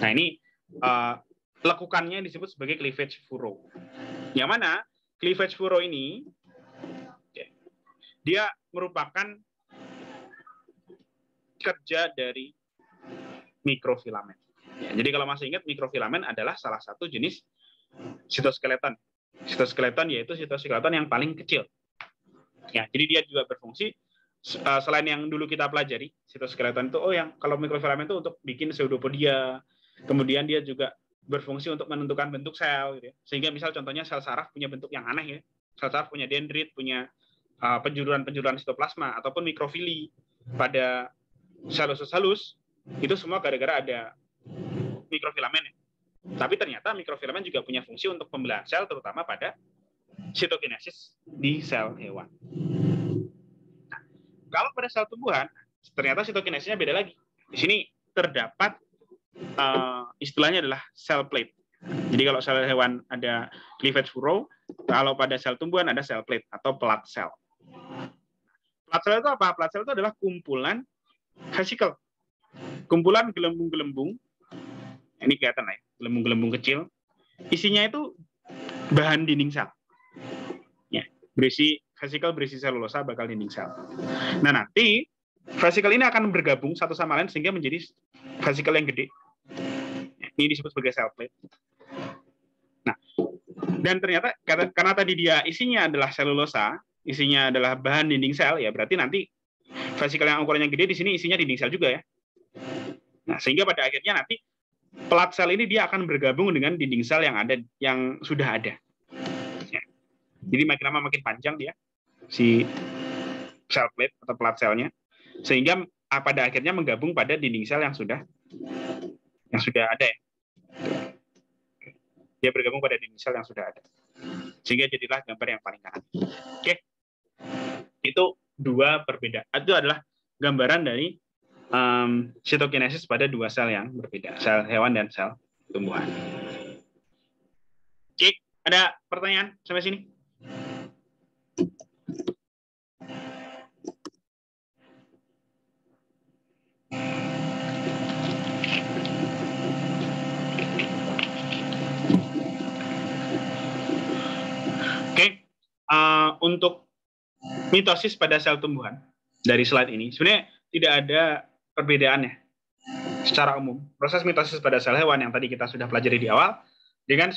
Nah ini lekukannya disebut sebagai cleavage furrow. Yang mana cleavage furrow ini dia merupakan kerja dari mikrofilament. Ya, jadi kalau masih ingat, mikrofilamen adalah salah satu jenis sitoskeleton. Sitoskeleton yaitu sitoskeleton yang paling kecil. Ya, jadi dia juga berfungsi selain yang dulu kita pelajari, sitoskeleton itu, yang kalau mikrofilamen itu untuk bikin pseudopodia, kemudian dia juga berfungsi untuk menentukan bentuk sel, gitu ya. Sehingga misal contohnya sel saraf punya bentuk yang aneh, ya. Sel saraf punya dendrit, punya penjuruan-penjuruan sitoplasma, ataupun mikrofili pada sel usus halus, itu semua gara-gara ada mikrofilamen. Ya. Tapi ternyata mikrofilamen juga punya fungsi untuk pembelahan sel, terutama pada sitokinesis di sel hewan. Nah, kalau pada sel tumbuhan, ternyata sitokinesisnya beda lagi. Di sini terdapat istilahnya adalah cell plate. Jadi kalau sel hewan ada cleavage furrow, kalau pada sel tumbuhan ada cell plate atau pelat sel. Pelat sel itu apa? Pelat sel itu adalah kumpulan vesikel, kumpulan gelembung-gelembung. Ini kelihatan lah ya, gelembung-gelembung kecil. Isinya itu bahan dinding sel. Ya, berisi vesikel, berisi selulosa, bakal dinding sel. Nah, nanti vesikel ini akan bergabung satu sama lain sehingga menjadi vesikel yang gede. Ini disebut sebagai cell plate. Nah, dan ternyata karena tadi dia isinya adalah selulosa, isinya adalah bahan dinding sel, ya berarti nanti vesikel yang ukurannya gede di sini isinya dinding sel juga ya. Nah, sehingga pada akhirnya nanti pelat sel ini dia akan bergabung dengan dinding sel yang sudah ada. Ya. Jadi makin lama makin panjang dia si cell plate atau pelat selnya, sehingga pada akhirnya menggabung pada dinding sel yang sudah ada ya. Dia bergabung pada dinding sel yang sudah ada. Sehingga jadilah gambar yang paling kanan. Oke. Itu dua perbedaan. Itu adalah gambaran dari sitokinesis pada dua sel yang berbeda, sel hewan dan sel tumbuhan. Oke, ada pertanyaan sampai sini? Oke, untuk mitosis pada sel tumbuhan dari slide ini sebenarnya tidak ada perbedaannya secara umum. Proses mitosis pada sel hewan yang tadi kita sudah pelajari di awal dengan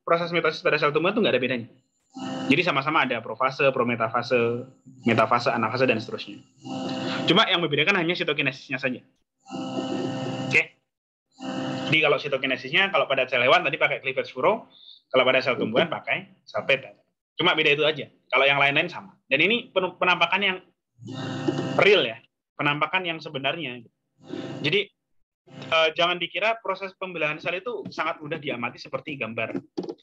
proses mitosis pada sel tumbuhan itu nggak ada bedanya. Jadi sama-sama ada profase, prometafase, metafase, anafase, dan seterusnya. Cuma yang membedakan hanya sitokinesisnya saja. Oke. Jadi kalau sitokinesisnya, kalau pada sel hewan tadi pakai cleavage furrow, kalau pada sel tumbuhan pakai cell plate. Cuma beda itu aja. Kalau yang lain-lain sama. Dan ini penampakan yang real ya, penampakan yang sebenarnya. Jadi jangan dikira proses pembelahan sel itu sangat mudah diamati seperti gambar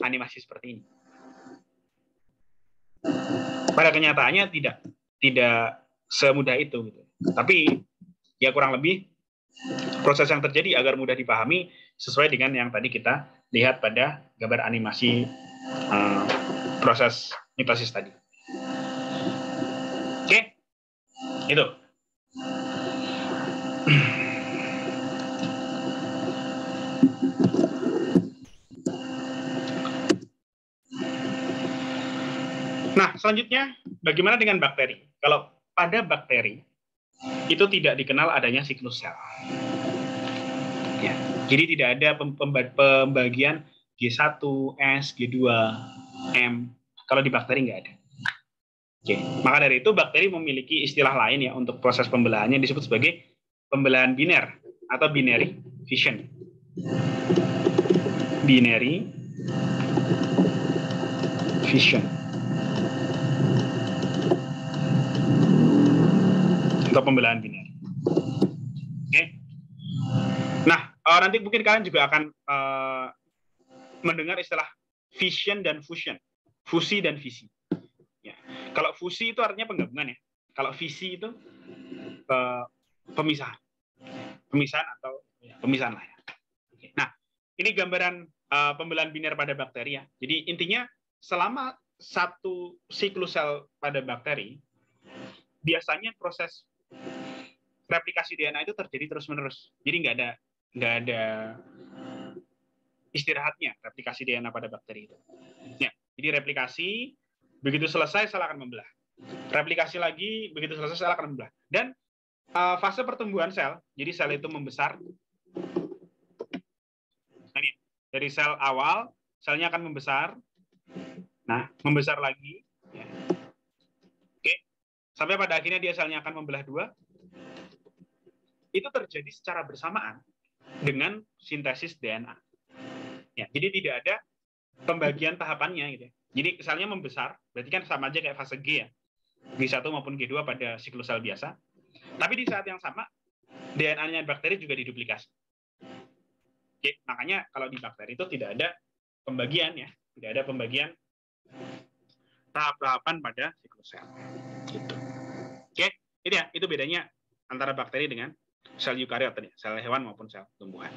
animasi seperti ini. Pada kenyataannya tidak semudah itu. Gitu. Tapi ya kurang lebih proses yang terjadi agar mudah dipahami sesuai dengan yang tadi kita lihat pada gambar animasi proses mitosis tadi. Oke, itu. Nah, selanjutnya bagaimana dengan bakteri? Kalau pada bakteri itu tidak dikenal adanya siklus sel. Ya, jadi tidak ada pembagian G1, S, G2, M. Kalau di bakteri nggak ada. Oke, maka dari itu bakteri memiliki istilah lain ya untuk proses pembelahannya disebut sebagai pembelahan biner atau binary fission. Binary fission. Atau pembelahan biner. Oke. Nah, nanti mungkin kalian juga akan mendengar istilah fission dan fusion, fusi dan fisi. Ya. Kalau fusi itu artinya penggabungan ya. Kalau fisi itu pemisahan, atau ya, pemisahan lah ya. Oke. Nah, ini gambaran pembelahan biner pada bakteri ya. Jadi intinya selama satu siklus sel pada bakteri, biasanya proses replikasi DNA itu terjadi terus-menerus. Jadi nggak ada istirahatnya replikasi DNA pada bakteri itu. Ya, jadi replikasi, begitu selesai sel akan membelah. Replikasi lagi, begitu selesai sel akan membelah. Dan fase pertumbuhan sel, jadi sel itu membesar, Dari sel awal, selnya akan membesar. Nah, membesar lagi. Ya. Oke. Sampai pada akhirnya dia selnya akan membelah dua. Itu terjadi secara bersamaan dengan sintesis DNA. Ya, jadi tidak ada pembagian tahapannya gitu. Jadi selnya membesar, berarti kan sama aja kayak fase G ya. G1 maupun G2 pada siklus sel biasa. Tapi di saat yang sama DNA-nya bakteri juga diduplikasi. Oke, makanya kalau di bakteri itu tidak ada pembagian ya, tidak ada pembagian tahap-tahapan pada siklus sel. Gitu. Oke, itu bedanya antara bakteri dengan sel eukariot tadi, sel hewan maupun sel tumbuhan.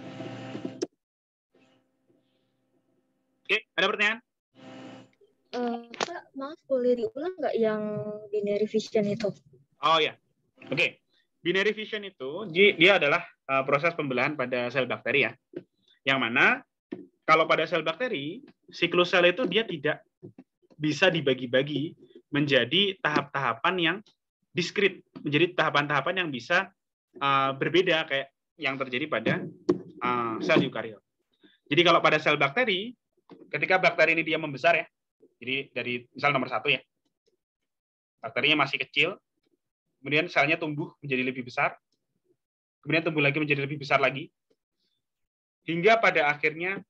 Oke, ada pertanyaan? Pak, maaf boleh diulang nggak yang binary fission itu? Oh ya, oke. Binary fission itu dia adalah proses pembelahan pada sel bakteri ya, yang mana kalau pada sel bakteri siklus sel itu dia tidak bisa dibagi-bagi menjadi tahap-tahapan yang diskrit, menjadi tahapan-tahapan yang bisa berbeda kayak yang terjadi pada sel eukariot. Jadi kalau pada sel bakteri, ketika bakteri ini dia membesar ya, jadi dari misal nomor 1 ya, bakterinya masih kecil, kemudian selnya tumbuh menjadi lebih besar, kemudian tumbuh lagi menjadi lebih besar lagi, hingga pada akhirnya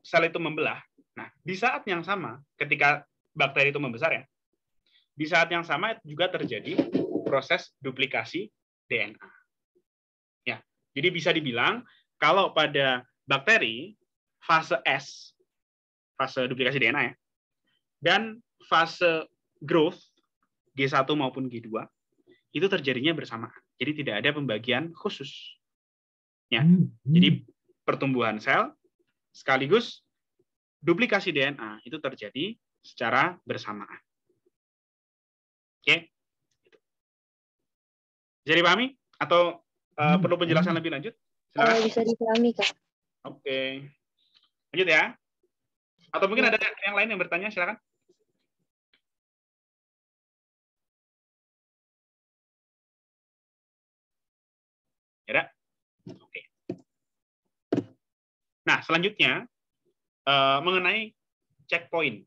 sel itu membelah. Nah, di saat yang sama, ketika bakteri itu membesar ya, di saat yang sama juga terjadi proses duplikasi DNA. Ya, jadi bisa dibilang kalau pada bakteri fase S, fase duplikasi DNA ya, dan fase growth G1 maupun G2 itu terjadinya bersamaan. Jadi tidak ada pembagian khusus. Ya. Jadi pertumbuhan sel sekaligus duplikasi DNA itu terjadi secara bersamaan. Oke. Bisa dipahami atau perlu penjelasan lebih lanjut? Silakan. Bisa dipahami, Kak. Oke. Lanjut ya. Atau mungkin ada yang lain yang bertanya, silakan. Ya, oke. Nah, selanjutnya mengenai checkpoint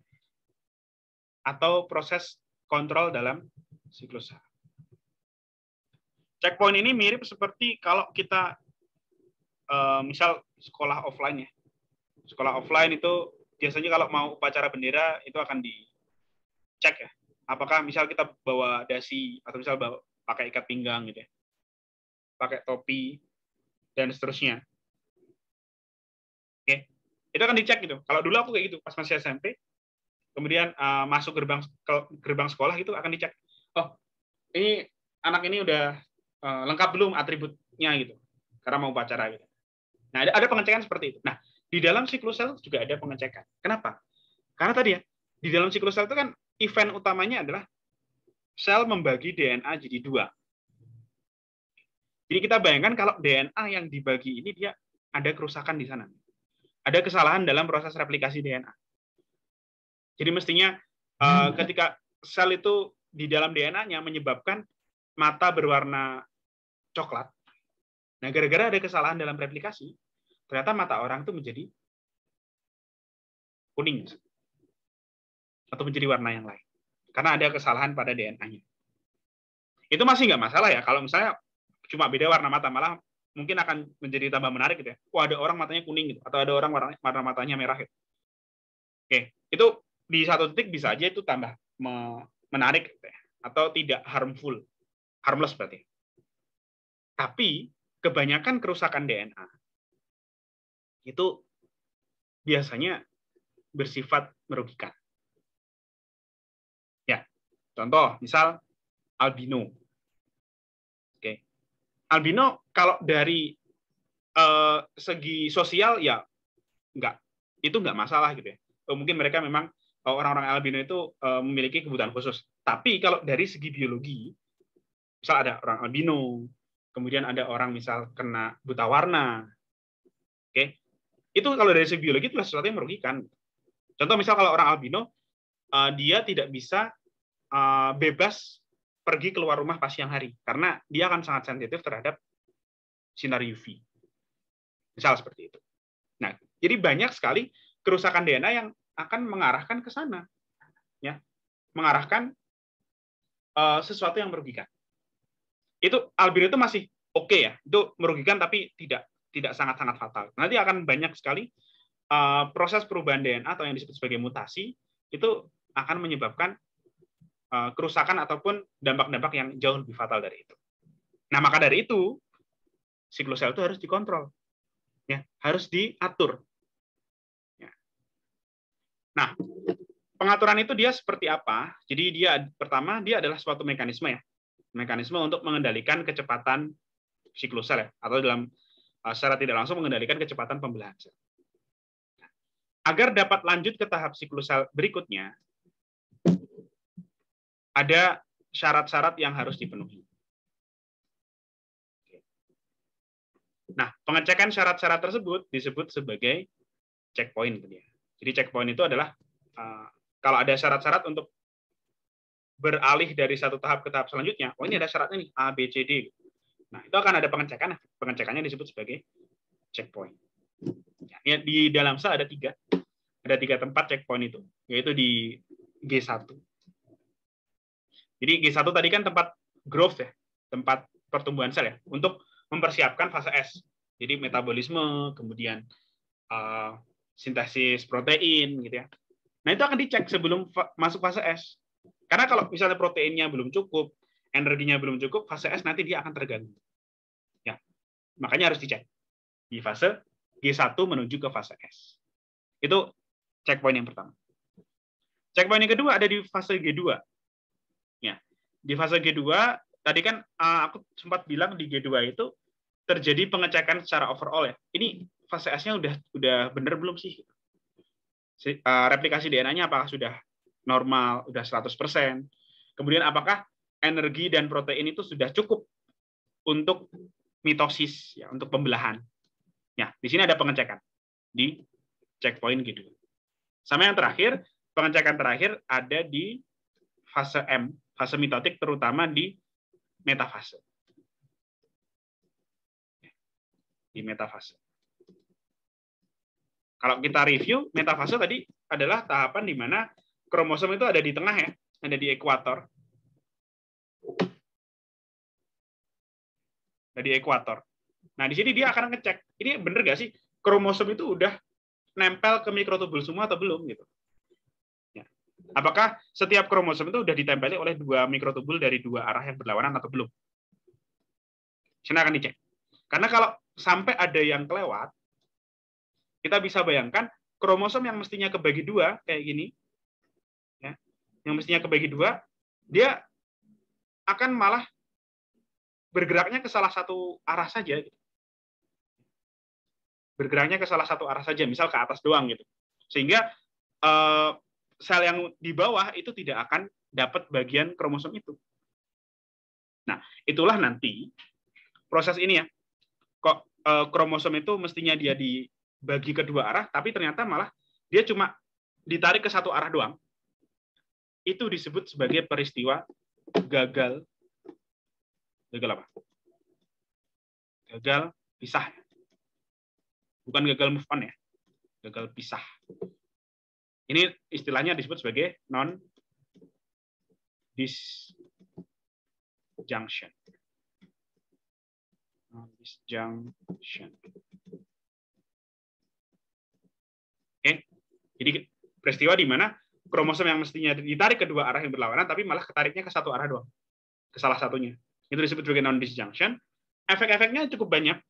atau proses kontrol dalam siklus sel. Checkpoint ini mirip seperti kalau kita misal sekolah offline ya. Sekolah offline itu biasanya kalau mau upacara bendera itu akan dicek ya. Apakah misal kita bawa dasi atau misal bawa pakai ikat pinggang gitu ya. Pakai topi dan seterusnya. Oke. Itu akan dicek gitu. Kalau dulu aku kayak gitu pas masih SMP, kemudian masuk gerbang sekolah gitu akan dicek. Oh, ini anak ini udah lengkap belum atributnya gitu. Karena mau upacara gitu. Nah, ada pengecekan seperti itu. Nah, di dalam siklus sel juga ada pengecekan. Kenapa? Karena tadi ya, di dalam siklus sel itu kan event utamanya adalah sel membagi DNA jadi 2. Jadi kita bayangkan kalau DNA yang dibagi ini dia ada kerusakan di sana. Ada kesalahan dalam proses replikasi DNA. Jadi mestinya ketika sel itu di dalam DNA-nya menyebabkan mata berwarna coklat. Nah, gara-gara ada kesalahan dalam replikasi, ternyata mata orang itu menjadi kuning. Atau menjadi warna yang lain. Karena ada kesalahan pada DNA-nya. Itu masih nggak masalah ya. Kalau misalnya cuma beda warna mata, malah mungkin akan menjadi tambah menarik gitu ya. Wah, ada orang matanya kuning gitu. Atau ada orang warna matanya merah gitu. Oke, itu di satu titik bisa aja itu tambah menarik gitu ya. Atau tidak harmful. Harmless berarti. Tapi kebanyakan kerusakan DNA itu biasanya bersifat merugikan. Ya, contoh, misal albino. Oke. Albino kalau dari segi sosial ya itu nggak masalah gitu ya. Mungkin mereka memang orang-orang albino itu memiliki kebutuhan khusus. Tapi kalau dari segi biologi, misal ada orang albino, kemudian ada orang misal kena buta warna, oke, itu kalau dari segi biologi itu sesuatu yang merugikan. Contoh misal kalau orang albino, dia tidak bisa bebas pergi keluar rumah pas siang hari, karena dia akan sangat sensitif terhadap sinar UV. Misal seperti itu. Nah, jadi banyak sekali kerusakan DNA yang akan mengarahkan ke sana, ya, mengarahkan sesuatu yang merugikan. Itu albino itu masih oke ya, itu merugikan tapi tidak sangat-sangat fatal. Nanti akan banyak sekali proses perubahan DNA atau yang disebut sebagai mutasi itu akan menyebabkan kerusakan ataupun dampak-dampak yang jauh lebih fatal dari itu. Nah, maka dari itu siklus sel itu harus dikontrol, ya, harus diatur. Ya. Nah, pengaturan itu dia seperti apa? Jadi pertama dia adalah suatu mekanisme ya, mekanisme untuk mengendalikan kecepatan siklus sel ya, atau dalam secara tidak langsung mengendalikan kecepatan pembelahan sel. Agar dapat lanjut ke tahap siklus sel berikutnya, ada syarat-syarat yang harus dipenuhi. Nah, pengecekan syarat-syarat tersebut disebut sebagai checkpoint. Jadi checkpoint itu adalah kalau ada syarat-syarat untuk beralih dari satu tahap ke tahap selanjutnya, ini ada syaratnya nih, A, B, C, D. Nah, itu akan ada pengecekan. Pengecekannya disebut sebagai checkpoint. Ya, di dalam sel ada tiga tempat checkpoint itu, yaitu di G1. Jadi G1 tadi kan tempat growth ya, tempat pertumbuhan sel ya, untuk mempersiapkan fase S. Jadi metabolisme, kemudian sintesis protein gitu ya. Nah, itu akan dicek sebelum masuk fase S. Karena kalau misalnya proteinnya belum cukup, energinya belum cukup, fase S nanti dia akan terganggu. Ya. Makanya harus dicek di fase G1 menuju ke fase S. Itu checkpoint yang pertama. Checkpoint yang kedua ada di fase G2. Ya. Di fase G2 tadi kan aku sempat bilang di G2 itu terjadi pengecekan secara overall ya. Ini fase S-nya udah benar belum sih? Replikasi DNA-nya apakah sudah normal, sudah 100%? Kemudian apakah energi dan protein itu sudah cukup untuk mitosis ya, untuk pembelahan? Ya, di sini ada pengecekan di checkpoint G2. Sama yang terakhir, pengecekan terakhir ada di fase M, fase mitotik terutama di metafase. Di metafase. Kalau kita review, metafase tadi adalah tahapan di mana kromosom itu ada di tengah ya, ada di ekuator. Ada di ekuator. Nah, di sini dia akan ngecek, ini bener nggak sih kromosom itu udah nempel ke mikrotubul semua atau belum gitu. Ya. Apakah setiap kromosom itu udah ditempeli oleh 2 mikrotubul dari 2 arah yang berlawanan atau belum? Sini akan dicek. Karena kalau sampai ada yang kelewat, kita bisa bayangkan kromosom yang mestinya kebagi 2 kayak gini, ya, yang mestinya kebagi 2, dia akan malah bergeraknya ke salah satu arah saja. Gitu. Bergeraknya ke salah satu arah saja, misal ke atas doang gitu. Sehingga sel yang di bawah itu tidak akan dapat bagian kromosom itu. Nah, itulah nanti proses ini ya. Kok kromosom itu mestinya dia dibagi ke 2 arah, tapi ternyata malah dia cuma ditarik ke satu arah doang. Itu disebut sebagai peristiwa gagal. Gagal apa? Gagal pisah. Bukan gagal move on ya. Gagal pisah. Ini istilahnya disebut sebagai non-disjunction. Non-disjunction. Oke. Jadi peristiwa di mana kromosom yang mestinya ditarik ke 2 arah yang berlawanan, tapi malah ketariknya ke satu arah doang. Ke salah satunya. Itu disebut sebagai non-disjunction. Efek-efeknya cukup banyak.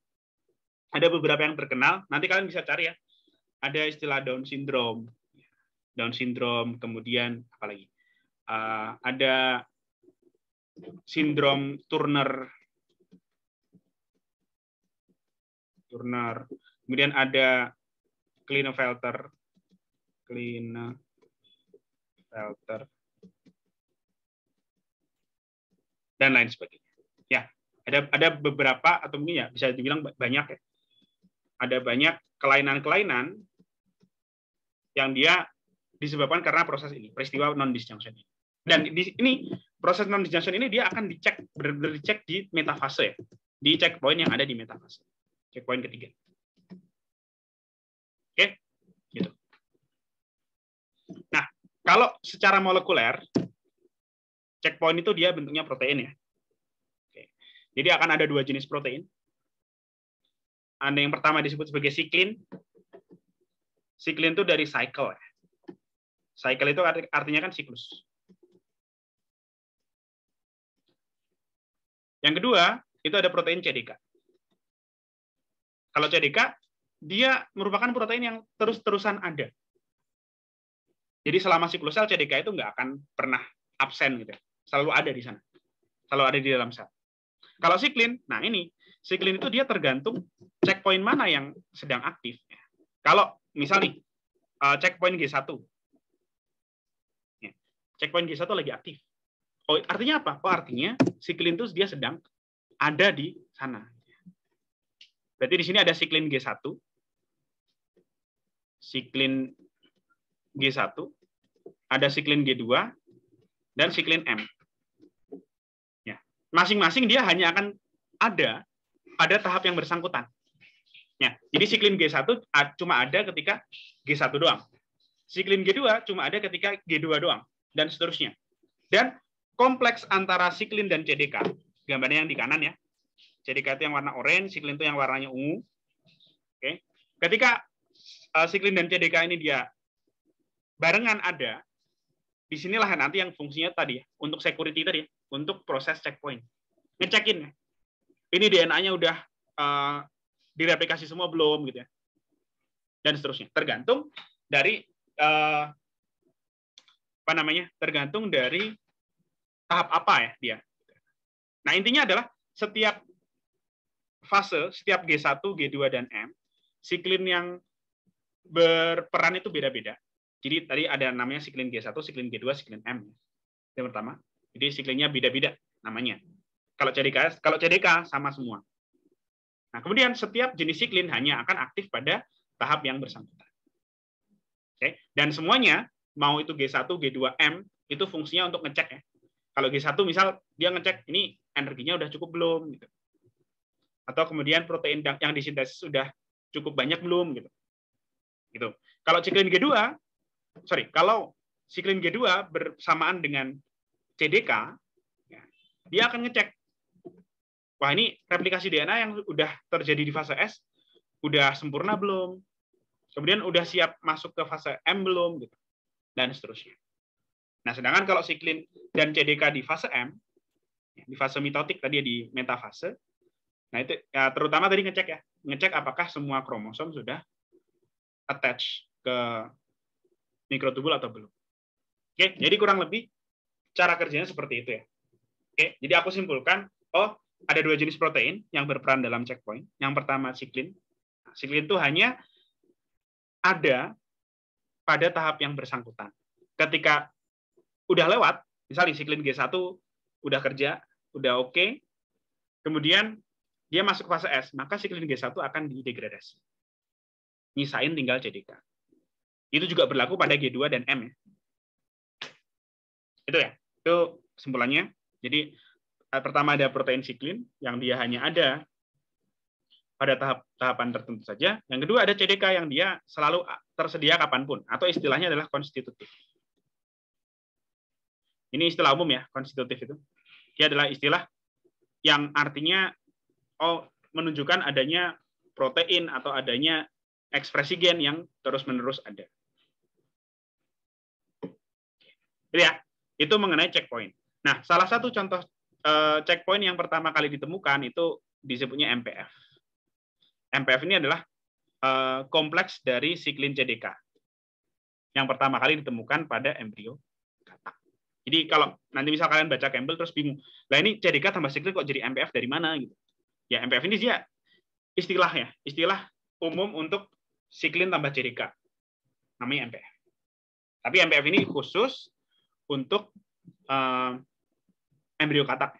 Ada beberapa yang terkenal. Nanti kalian bisa cari ya. Ada istilah Down syndrome. Down syndrome, kemudian apa lagi? Ada sindrom Turner. Kemudian ada Klinefelter. Dan lain sebagainya. Ya, ada beberapa atau mungkin ya bisa dibilang banyak ya. Ada banyak kelainan-kelainan yang dia disebabkan karena proses ini, peristiwa non-disjunction ini. Dan ini proses non-disjunction ini dia akan dicek, benar-benar dicek di metafase ya, di checkpoint yang ada di metafase. Checkpoint ketiga. Gitu. Nah, kalau secara molekuler, checkpoint itu dia bentuknya protein ya. Oke. Jadi akan ada dua jenis protein. Ada yang pertama disebut sebagai siklin. Siklin itu dari cycle. Cycle itu artinya kan siklus. Yang kedua, itu ada protein CDK. Kalau CDK, dia merupakan protein yang terus-terusan ada. Jadi selama siklusel, CDK itu nggak akan pernah absen gitu. Selalu ada di sana. Selalu ada di dalam sel. Kalau siklin, nah ini, siklin itu dia tergantung checkpoint mana yang sedang aktif. Kalau misal nih, checkpoint G1. Checkpoint G1 lagi aktif. Oh, artinya apa? Oh, artinya siklin itu dia sedang ada di sana. Berarti di sini ada siklin G1, siklin G1, ada siklin G2, dan siklin M. Ya, masing-masing dia hanya akan ada pada tahap yang bersangkutan. Ya, jadi siklin G1 cuma ada ketika G1 doang. Siklin G2 cuma ada ketika G2 doang, dan seterusnya. Dan kompleks antara siklin dan CDK, gambarnya yang di kanan ya. CDK itu yang warna orange, siklin itu yang warnanya ungu. Oke. Ketika siklin dan CDK ini dia barengan ada, disinilah nanti yang fungsinya tadi ya, untuk security tadi, untuk proses checkpoint. Ngecekin ya. Ini DNA-nya udah direplikasi semua belum gitu ya. Dan seterusnya. Tergantung dari tergantung dari tahap apa ya dia. Nah, intinya adalah setiap fase, setiap G1, G2, dan M, siklin yang berperan itu beda-beda. Jadi tadi ada namanya siklin G1, siklin G2, siklin M. Yang pertama. Jadi siklinnya beda-beda namanya. Kalau CDK sama semua. Nah, kemudian setiap jenis siklin hanya akan aktif pada tahap yang bersangkutan. Oke, dan semuanya mau itu G1, G2, M itu fungsinya untuk ngecek ya. Kalau G1 misal dia ngecek ini energinya udah cukup belum gitu. Atau kemudian protein yang disintesis sudah cukup banyak belum gitu. Gitu. Kalau siklin G2 bersamaan dengan CDK, ya, dia akan ngecek. Wah, ini replikasi DNA yang udah terjadi di fase S udah sempurna belum? Kemudian udah siap masuk ke fase M belum gitu. Dan seterusnya. Nah, sedangkan kalau siklin dan CDK di fase M, di fase mitotik tadi di metafase, nah itu ya, terutama tadi ngecek apakah semua kromosom sudah attach ke mikrotubul atau belum. Oke, jadi kurang lebih cara kerjanya seperti itu ya. Oke, jadi aku simpulkan, ada dua jenis protein yang berperan dalam checkpoint. Yang pertama siklin. Nah, siklin itu hanya ada pada tahap yang bersangkutan. Ketika udah lewat, misalnya siklin G1 udah kerja, udah oke, kemudian dia masuk fase S, maka siklin G1 akan didegradasi. Nyisain tinggal CDK. Itu juga berlaku pada G2 dan M ya. Itu ya, itu kesimpulannya. Jadi pertama ada protein siklin yang dia hanya ada pada tahapan tertentu saja. Yang kedua ada CDK yang dia selalu tersedia kapanpun, atau istilahnya adalah konstitutif. Ini istilah umum ya, konstitutif itu. Dia adalah istilah yang artinya menunjukkan adanya protein atau adanya ekspresi gen yang terus-menerus ada. Itu ya, itu mengenai checkpoint. Nah, salah satu contoh checkpoint yang pertama kali ditemukan itu disebutnya MPF. MPF ini adalah kompleks dari siklin CDK. Yang pertama kali ditemukan pada embrio katak. Jadi kalau nanti misal kalian baca Campbell terus bingung, lah ini CDK tambah siklin kok jadi MPF dari mana gitu. Ya MPF ini dia istilah umum untuk siklin tambah CDK. Namanya MPF. Tapi MPF ini khusus untuk embrio katak.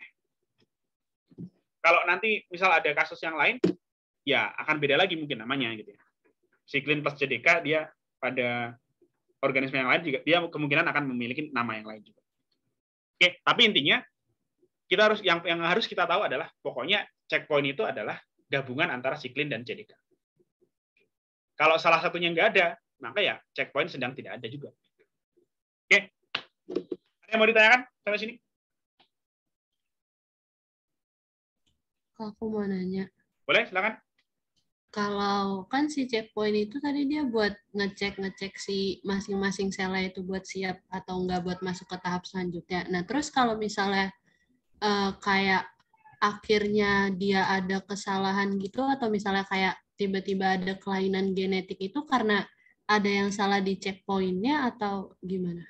Kalau nanti misal ada kasus yang lain, ya akan beda lagi mungkin namanya gitu ya. Siklin plus CDK dia pada organisme yang lain juga dia kemungkinan akan memiliki nama yang lain juga. Oke, tapi intinya kita yang harus kita tahu adalah pokoknya checkpoint itu adalah gabungan antara siklin dan CDK. Kalau salah satunya nggak ada, maka ya checkpoint sedang tidak ada juga. Oke. Ada yang mau ditanyakan sampai sini? Aku mau nanya. Boleh, silakan. Kalau kan si checkpoint itu tadi dia buat ngecek si masing-masing selnya itu buat siap atau enggak buat masuk ke tahap selanjutnya. Nah, terus kalau misalnya kayak akhirnya dia ada kesalahan gitu, atau misalnya kayak tiba-tiba ada kelainan genetik, itu karena ada yang salah di checkpointnya atau gimana?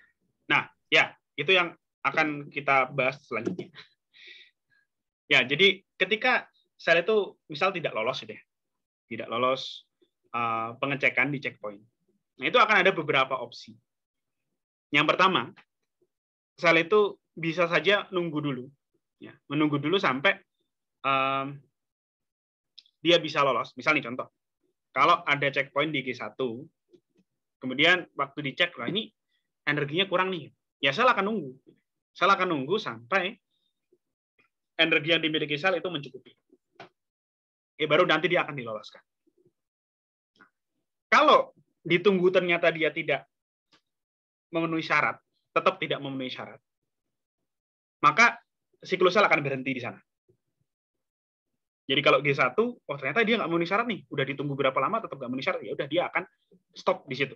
Nah, ya, itu yang akan kita bahas selanjutnya. Ya, jadi ketika sel itu misal tidak lolos gitu ya, tidak lolos pengecekan di checkpoint. Nah, itu akan ada beberapa opsi. Yang pertama, sel itu bisa saja nunggu dulu, ya, menunggu dulu sampai dia bisa lolos. Misal nih contoh, kalau ada checkpoint di G1, kemudian waktu dicek, lah ini energinya kurang nih, ya sel akan nunggu. Sel akan nunggu sampai energi yang dimiliki sel itu mencukupi. Baru nanti dia akan diloloskan. Kalau ditunggu ternyata dia tidak memenuhi syarat, tetap tidak memenuhi syarat, maka siklus sel akan berhenti di sana. Jadi kalau G1, oh ternyata dia nggak memenuhi syarat nih, udah ditunggu berapa lama tetap nggak memenuhi syarat, ya udah dia akan stop di situ.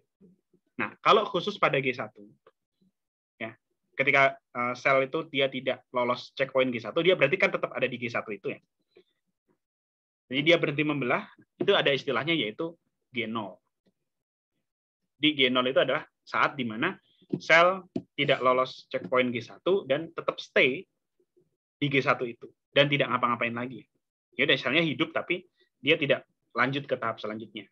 Nah, kalau khusus pada G1, ya, ketika sel itu dia tidak lolos checkpoint G1, dia berarti kan tetap ada di G1 itu ya. Jadi dia berhenti membelah, itu ada istilahnya yaitu G0. Di G0 itu adalah saat di mana sel tidak lolos checkpoint G1 dan tetap stay di G1 itu dan tidak ngapa-ngapain lagi. Ya udah, selnya hidup tapi dia tidak lanjut ke tahap selanjutnya.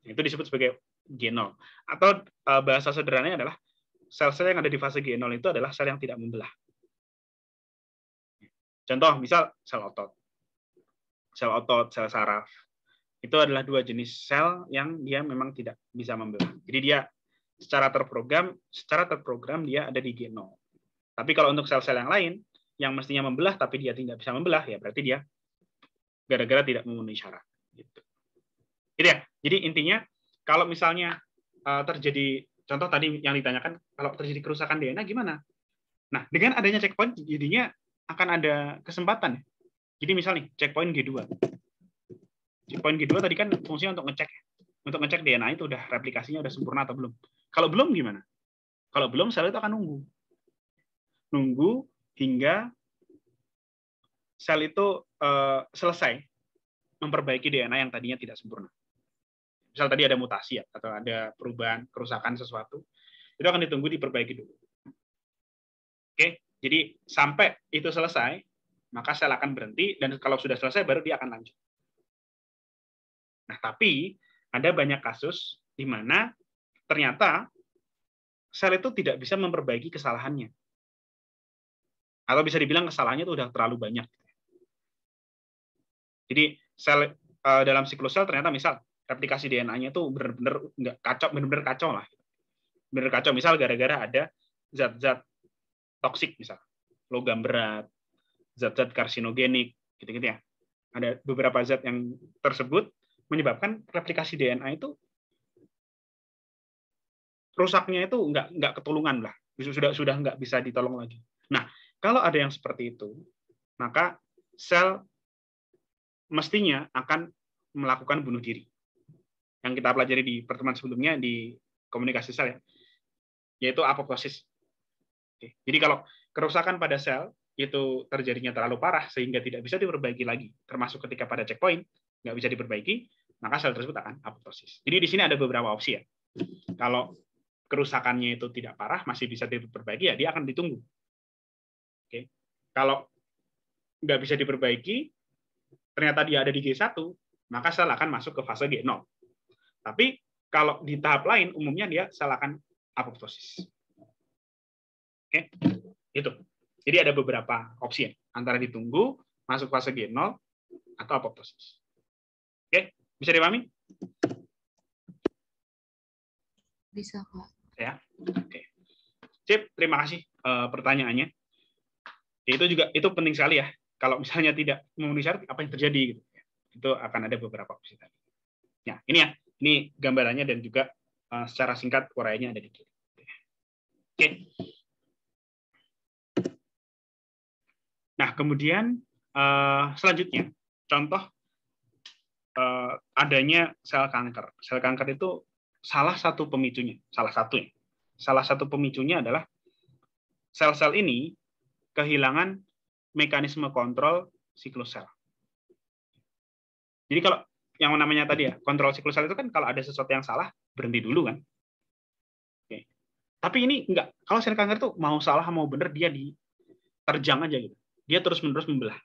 Itu disebut sebagai G0. Atau bahasa sederhananya adalah sel-sel yang ada di fase G0 itu adalah sel yang tidak membelah. Contoh, misal sel otot, sel saraf. Itu adalah dua jenis sel yang dia memang tidak bisa membelah. Jadi dia secara terprogram dia ada di G0. Tapi kalau untuk sel-sel yang lain yang mestinya membelah tapi dia tidak bisa membelah, ya berarti dia gara-gara tidak memenuhi syarat. Gitu. Gitu ya. Jadi intinya kalau misalnya terjadi, contoh tadi yang ditanyakan, kalau terjadi kerusakan DNA gimana? Nah, dengan adanya checkpoint jadinya akan ada kesempatan. Jadi misal nih checkpoint G2. Checkpoint G2 tadi kan fungsinya untuk ngecek DNA itu udah replikasinya udah sempurna atau belum. Kalau belum gimana? Kalau belum, sel itu akan nunggu hingga sel itu selesai memperbaiki DNA yang tadinya tidak sempurna. Misal tadi ada mutasi ya, atau ada perubahan, kerusakan sesuatu, itu akan ditunggu diperbaiki dulu. Oke, jadi sampai itu selesai, maka sel akan berhenti, dan kalau sudah selesai baru dia akan lanjut. Nah, tapi ada banyak kasus di mana ternyata sel itu tidak bisa memperbaiki kesalahannya. Atau bisa dibilang kesalahannya itu udah terlalu banyak. Jadi sel dalam siklus sel ternyata misal replikasi DNA-nya itu benar-benar nggak kacau, benar-benar kacau lah. Benar kacau, misal gara-gara ada zat-zat toksik, misal logam berat, zat-zat karsinogenik, gitu-gitu ya. Ada beberapa zat yang tersebut menyebabkan replikasi DNA itu rusaknya itu nggak ketulungan lah, sudah nggak bisa ditolong lagi. Nah, kalau ada yang seperti itu, maka sel mestinya akan melakukan bunuh diri. Yang kita pelajari di pertemuan sebelumnya di komunikasi sel ya, yaitu apoptosis. Jadi kalau kerusakan pada sel itu terjadinya terlalu parah sehingga tidak bisa diperbaiki lagi, termasuk ketika pada checkpoint nggak bisa diperbaiki, maka sel tersebut akan apoptosis. Jadi di sini ada beberapa opsi ya. Kalau kerusakannya itu tidak parah, masih bisa diperbaiki, ya dia akan ditunggu. Oke. Kalau nggak bisa diperbaiki, ternyata dia ada di G1, maka sel akan masuk ke fase G0. Tapi kalau di tahap lain, umumnya dia sel akan apoptosis. Oke, itu. Jadi ada beberapa opsi ya, antara ditunggu, masuk fase G0, atau apoptosis. Oke, bisa dipahami? Bisa, Kak. Ya, oke. Sip, terima kasih pertanyaannya. Itu penting sekali ya. Kalau misalnya tidak memenuhi syarat, apa yang terjadi gitu. Itu akan ada beberapa opsi tadi. Ya, ini gambarannya dan juga secara singkat uraiannya ada di kiri. Oke. Nah, kemudian selanjutnya contoh adanya sel kanker. Sel kanker itu salah satu pemicunya, salah satu pemicunya adalah sel-sel ini kehilangan mekanisme kontrol siklus sel. Jadi kalau yang namanya tadi ya, kontrol siklus sel itu kan kalau ada sesuatu yang salah, berhenti dulu kan. Oke. Tapi ini enggak. Kalau sel kanker itu mau salah mau benar dia diterjang aja gitu. Dia terus-menerus membelah.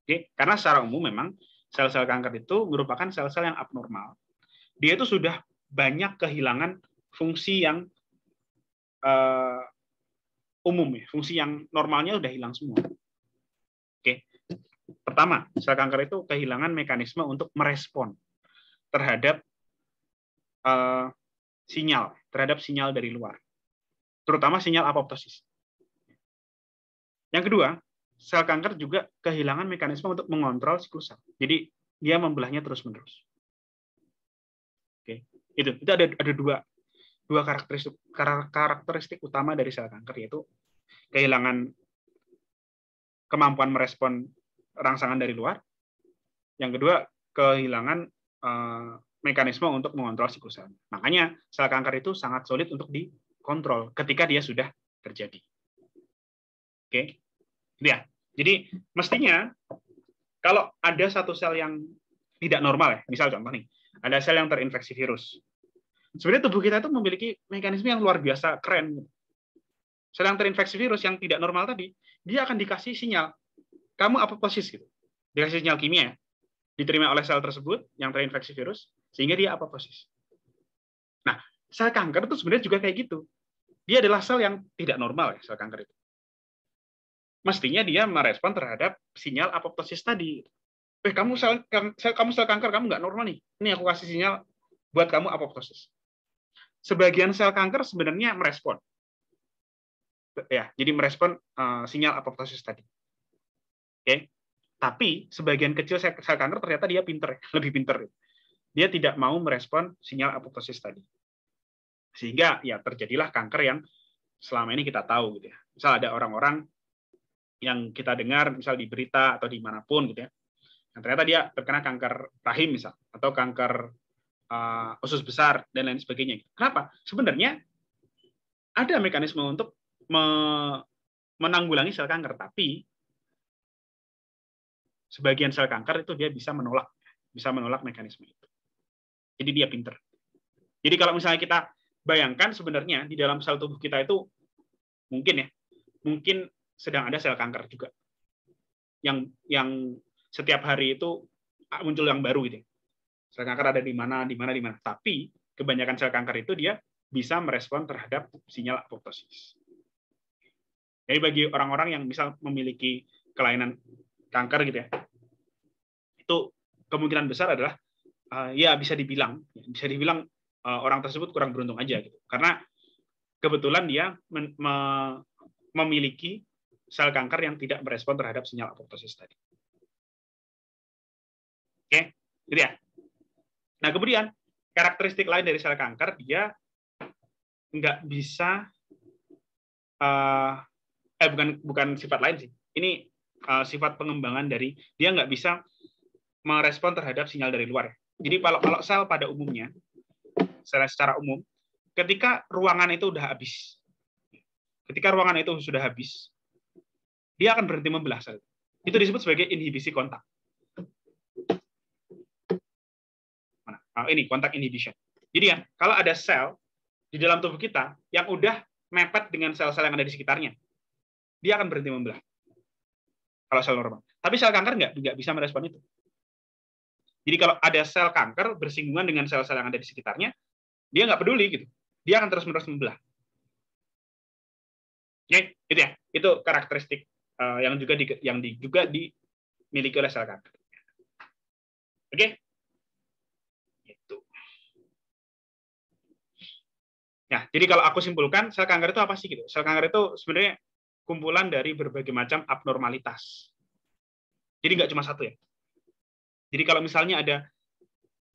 Oke, karena secara umum memang sel-sel kanker itu merupakan sel-sel yang abnormal. Dia itu sudah banyak kehilangan fungsi yang umum ya, fungsi yang normalnya udah hilang semua. Oke. Pertama, sel kanker itu kehilangan mekanisme untuk merespon terhadap sinyal dari luar, terutama sinyal apoptosis. Yang kedua, sel kanker juga kehilangan mekanisme untuk mengontrol siklus sel. Jadi dia membelahnya terus-menerus. Oke, itu ada dua karakteristik utama dari sel kanker, yaitu kehilangan kemampuan merespon rangsangan dari luar. Yang kedua, kehilangan mekanisme untuk mengontrol siklus sel. Makanya sel kanker itu sangat sulit untuk dikontrol ketika dia sudah terjadi. Oke, ya. Jadi mestinya kalau ada satu sel yang tidak normal ya, misal contoh nih, ada sel yang terinfeksi virus. Sebenarnya tubuh kita itu memiliki mekanisme yang luar biasa keren. Sel yang terinfeksi virus yang tidak normal tadi, dia akan dikasih sinyal, kamu apoptosis gitu. Dikasih sinyal kimia, diterima oleh sel tersebut yang terinfeksi virus, sehingga dia apoptosis. Nah, sel kanker itu sebenarnya juga kayak gitu. Dia adalah sel yang tidak normal ya, sel kanker itu. Mestinya dia merespon terhadap sinyal apoptosis tadi. Kamu sel kanker, kamu nggak normal nih. Ini aku kasih sinyal buat kamu apoptosis. Sebagian sel kanker sebenarnya merespon. Ya, jadi merespon sinyal apoptosis tadi. Oke. Tapi sebagian kecil sel kanker ternyata dia pinter, lebih pinter. Dia tidak mau merespon sinyal apoptosis tadi. Sehingga ya terjadilah kanker yang selama ini kita tahu gitu ya. Misal ada orang-orang yang kita dengar misal di berita atau dimanapun gitu ya, yang ternyata dia terkena kanker rahim misal, atau kanker usus besar dan lain sebagainya. Kenapa? Sebenarnya ada mekanisme untuk menanggulangi sel kanker, tapi sebagian sel kanker itu dia bisa menolak mekanisme itu. Jadi dia pinter. Jadi kalau misalnya kita bayangkan sebenarnya di dalam sel tubuh kita itu mungkin sedang ada sel kanker juga yang setiap hari itu muncul yang baru gitu. Sel kanker ada di mana. Tapi kebanyakan sel kanker itu dia bisa merespon terhadap sinyal apoptosis. Jadi bagi orang-orang yang misal memiliki kelainan kanker gitu ya, itu kemungkinan besar adalah ya bisa dibilang orang tersebut kurang beruntung aja gitu. Karena kebetulan dia memiliki sel kanker yang tidak merespon terhadap sinyal apoptosis tadi. Oke, gitu ya. Nah, kemudian karakteristik lain dari sel kanker, dia nggak bisa bukan sifat lain sih. Ini sifat pengembangan dari dia nggak bisa merespon terhadap sinyal dari luar. Jadi kalau sel pada umumnya, secara umum, ketika ruangan itu sudah habis, dia akan berhenti membelah sel. Itu disebut sebagai inhibisi kontak. Ini kontak inhibition. Jadi ya, kalau ada sel di dalam tubuh kita yang udah mepet dengan sel-sel yang ada di sekitarnya, dia akan berhenti membelah. Kalau sel normal. Tapi sel kanker nggak bisa merespon itu. Jadi kalau ada sel kanker bersinggungan dengan sel-sel yang ada di sekitarnya, dia nggak peduli gitu. Dia akan terus-menerus membelah. Oke, itu ya. Itu karakteristik yang juga dimiliki oleh sel kanker. Oke? Itu. Nah, jadi kalau aku simpulkan, sel kanker itu apa sih gitu? Sel kanker itu sebenarnya kumpulan dari berbagai macam abnormalitas. Jadi nggak cuma satu ya. Jadi kalau misalnya ada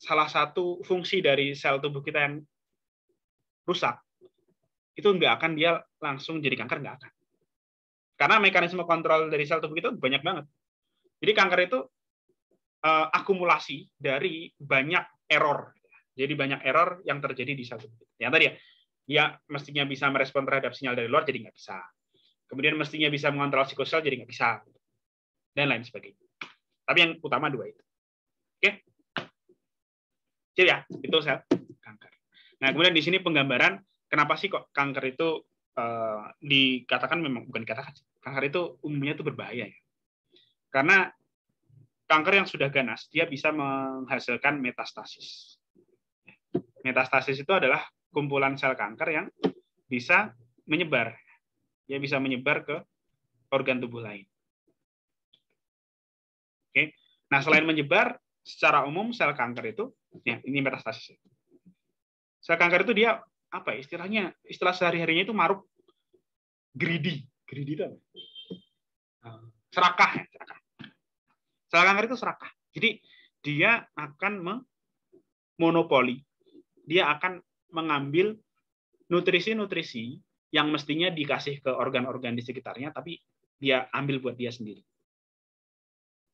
salah satu fungsi dari sel tubuh kita yang rusak, itu nggak akan dia langsung jadi kanker, nggak akan. Karena mekanisme kontrol dari sel tubuh kita banyak banget. Jadi kanker itu akumulasi dari banyak error. Jadi banyak error yang terjadi di sel tubuh kita. Yang tadi ya, dia mestinya bisa merespon terhadap sinyal dari luar, jadi nggak bisa. Kemudian mestinya bisa mengontrol psikosel, jadi nggak bisa. Dan lain sebagainya. Tapi yang utama dua itu. Oke? Jadi ya, itu sel kanker. Nah, kemudian di sini penggambaran kenapa sih kok kanker itu dikatakan, memang bukan dikatakan, kanker itu umumnya itu berbahaya ya. Karena kanker yang sudah ganas, dia bisa menghasilkan metastasis. Metastasis itu adalah kumpulan sel kanker yang bisa menyebar. Dia bisa menyebar ke organ tubuh lain. Oke. Nah, selain menyebar, secara umum sel kanker itu, ya ini metastasis. Sel kanker itu dia apa ya, istilahnya, istilah sehari-harinya itu maruk, greedy itu apa? Serakah ya, serakah. Sel kanker itu serakah. Jadi dia akan memonopoli, dia akan mengambil nutrisi-nutrisi yang mestinya dikasih ke organ-organ di sekitarnya, tapi dia ambil buat dia sendiri.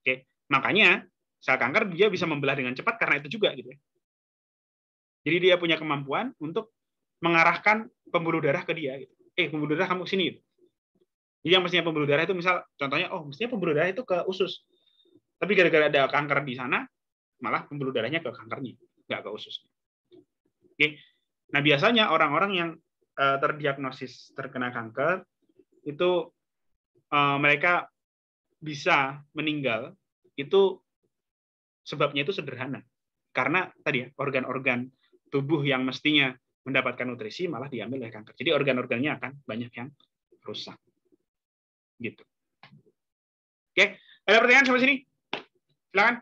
Oke, makanya sel kanker dia bisa membelah dengan cepat karena itu juga gitu ya. Jadi dia punya kemampuan untuk mengarahkan pembuluh darah ke dia gitu. Pembuluh darah kamu sini gitu. Jadi yang mestinya pembuluh darah itu, misal contohnya, mestinya pembuluh darah itu ke usus. Tapi gara-gara ada kanker di sana, malah pembuluh darahnya ke kankernya, nggak ke usus. Oke. Nah, biasanya orang-orang yang terdiagnosis terkena kanker itu mereka bisa meninggal itu sebabnya itu sederhana. Karena tadi ya, organ-organ tubuh yang mestinya mendapatkan nutrisi malah diambil oleh kanker. Jadi organ-organnya akan banyak yang rusak. Gitu. Oke, ada pertanyaan sampai sini? Silakan.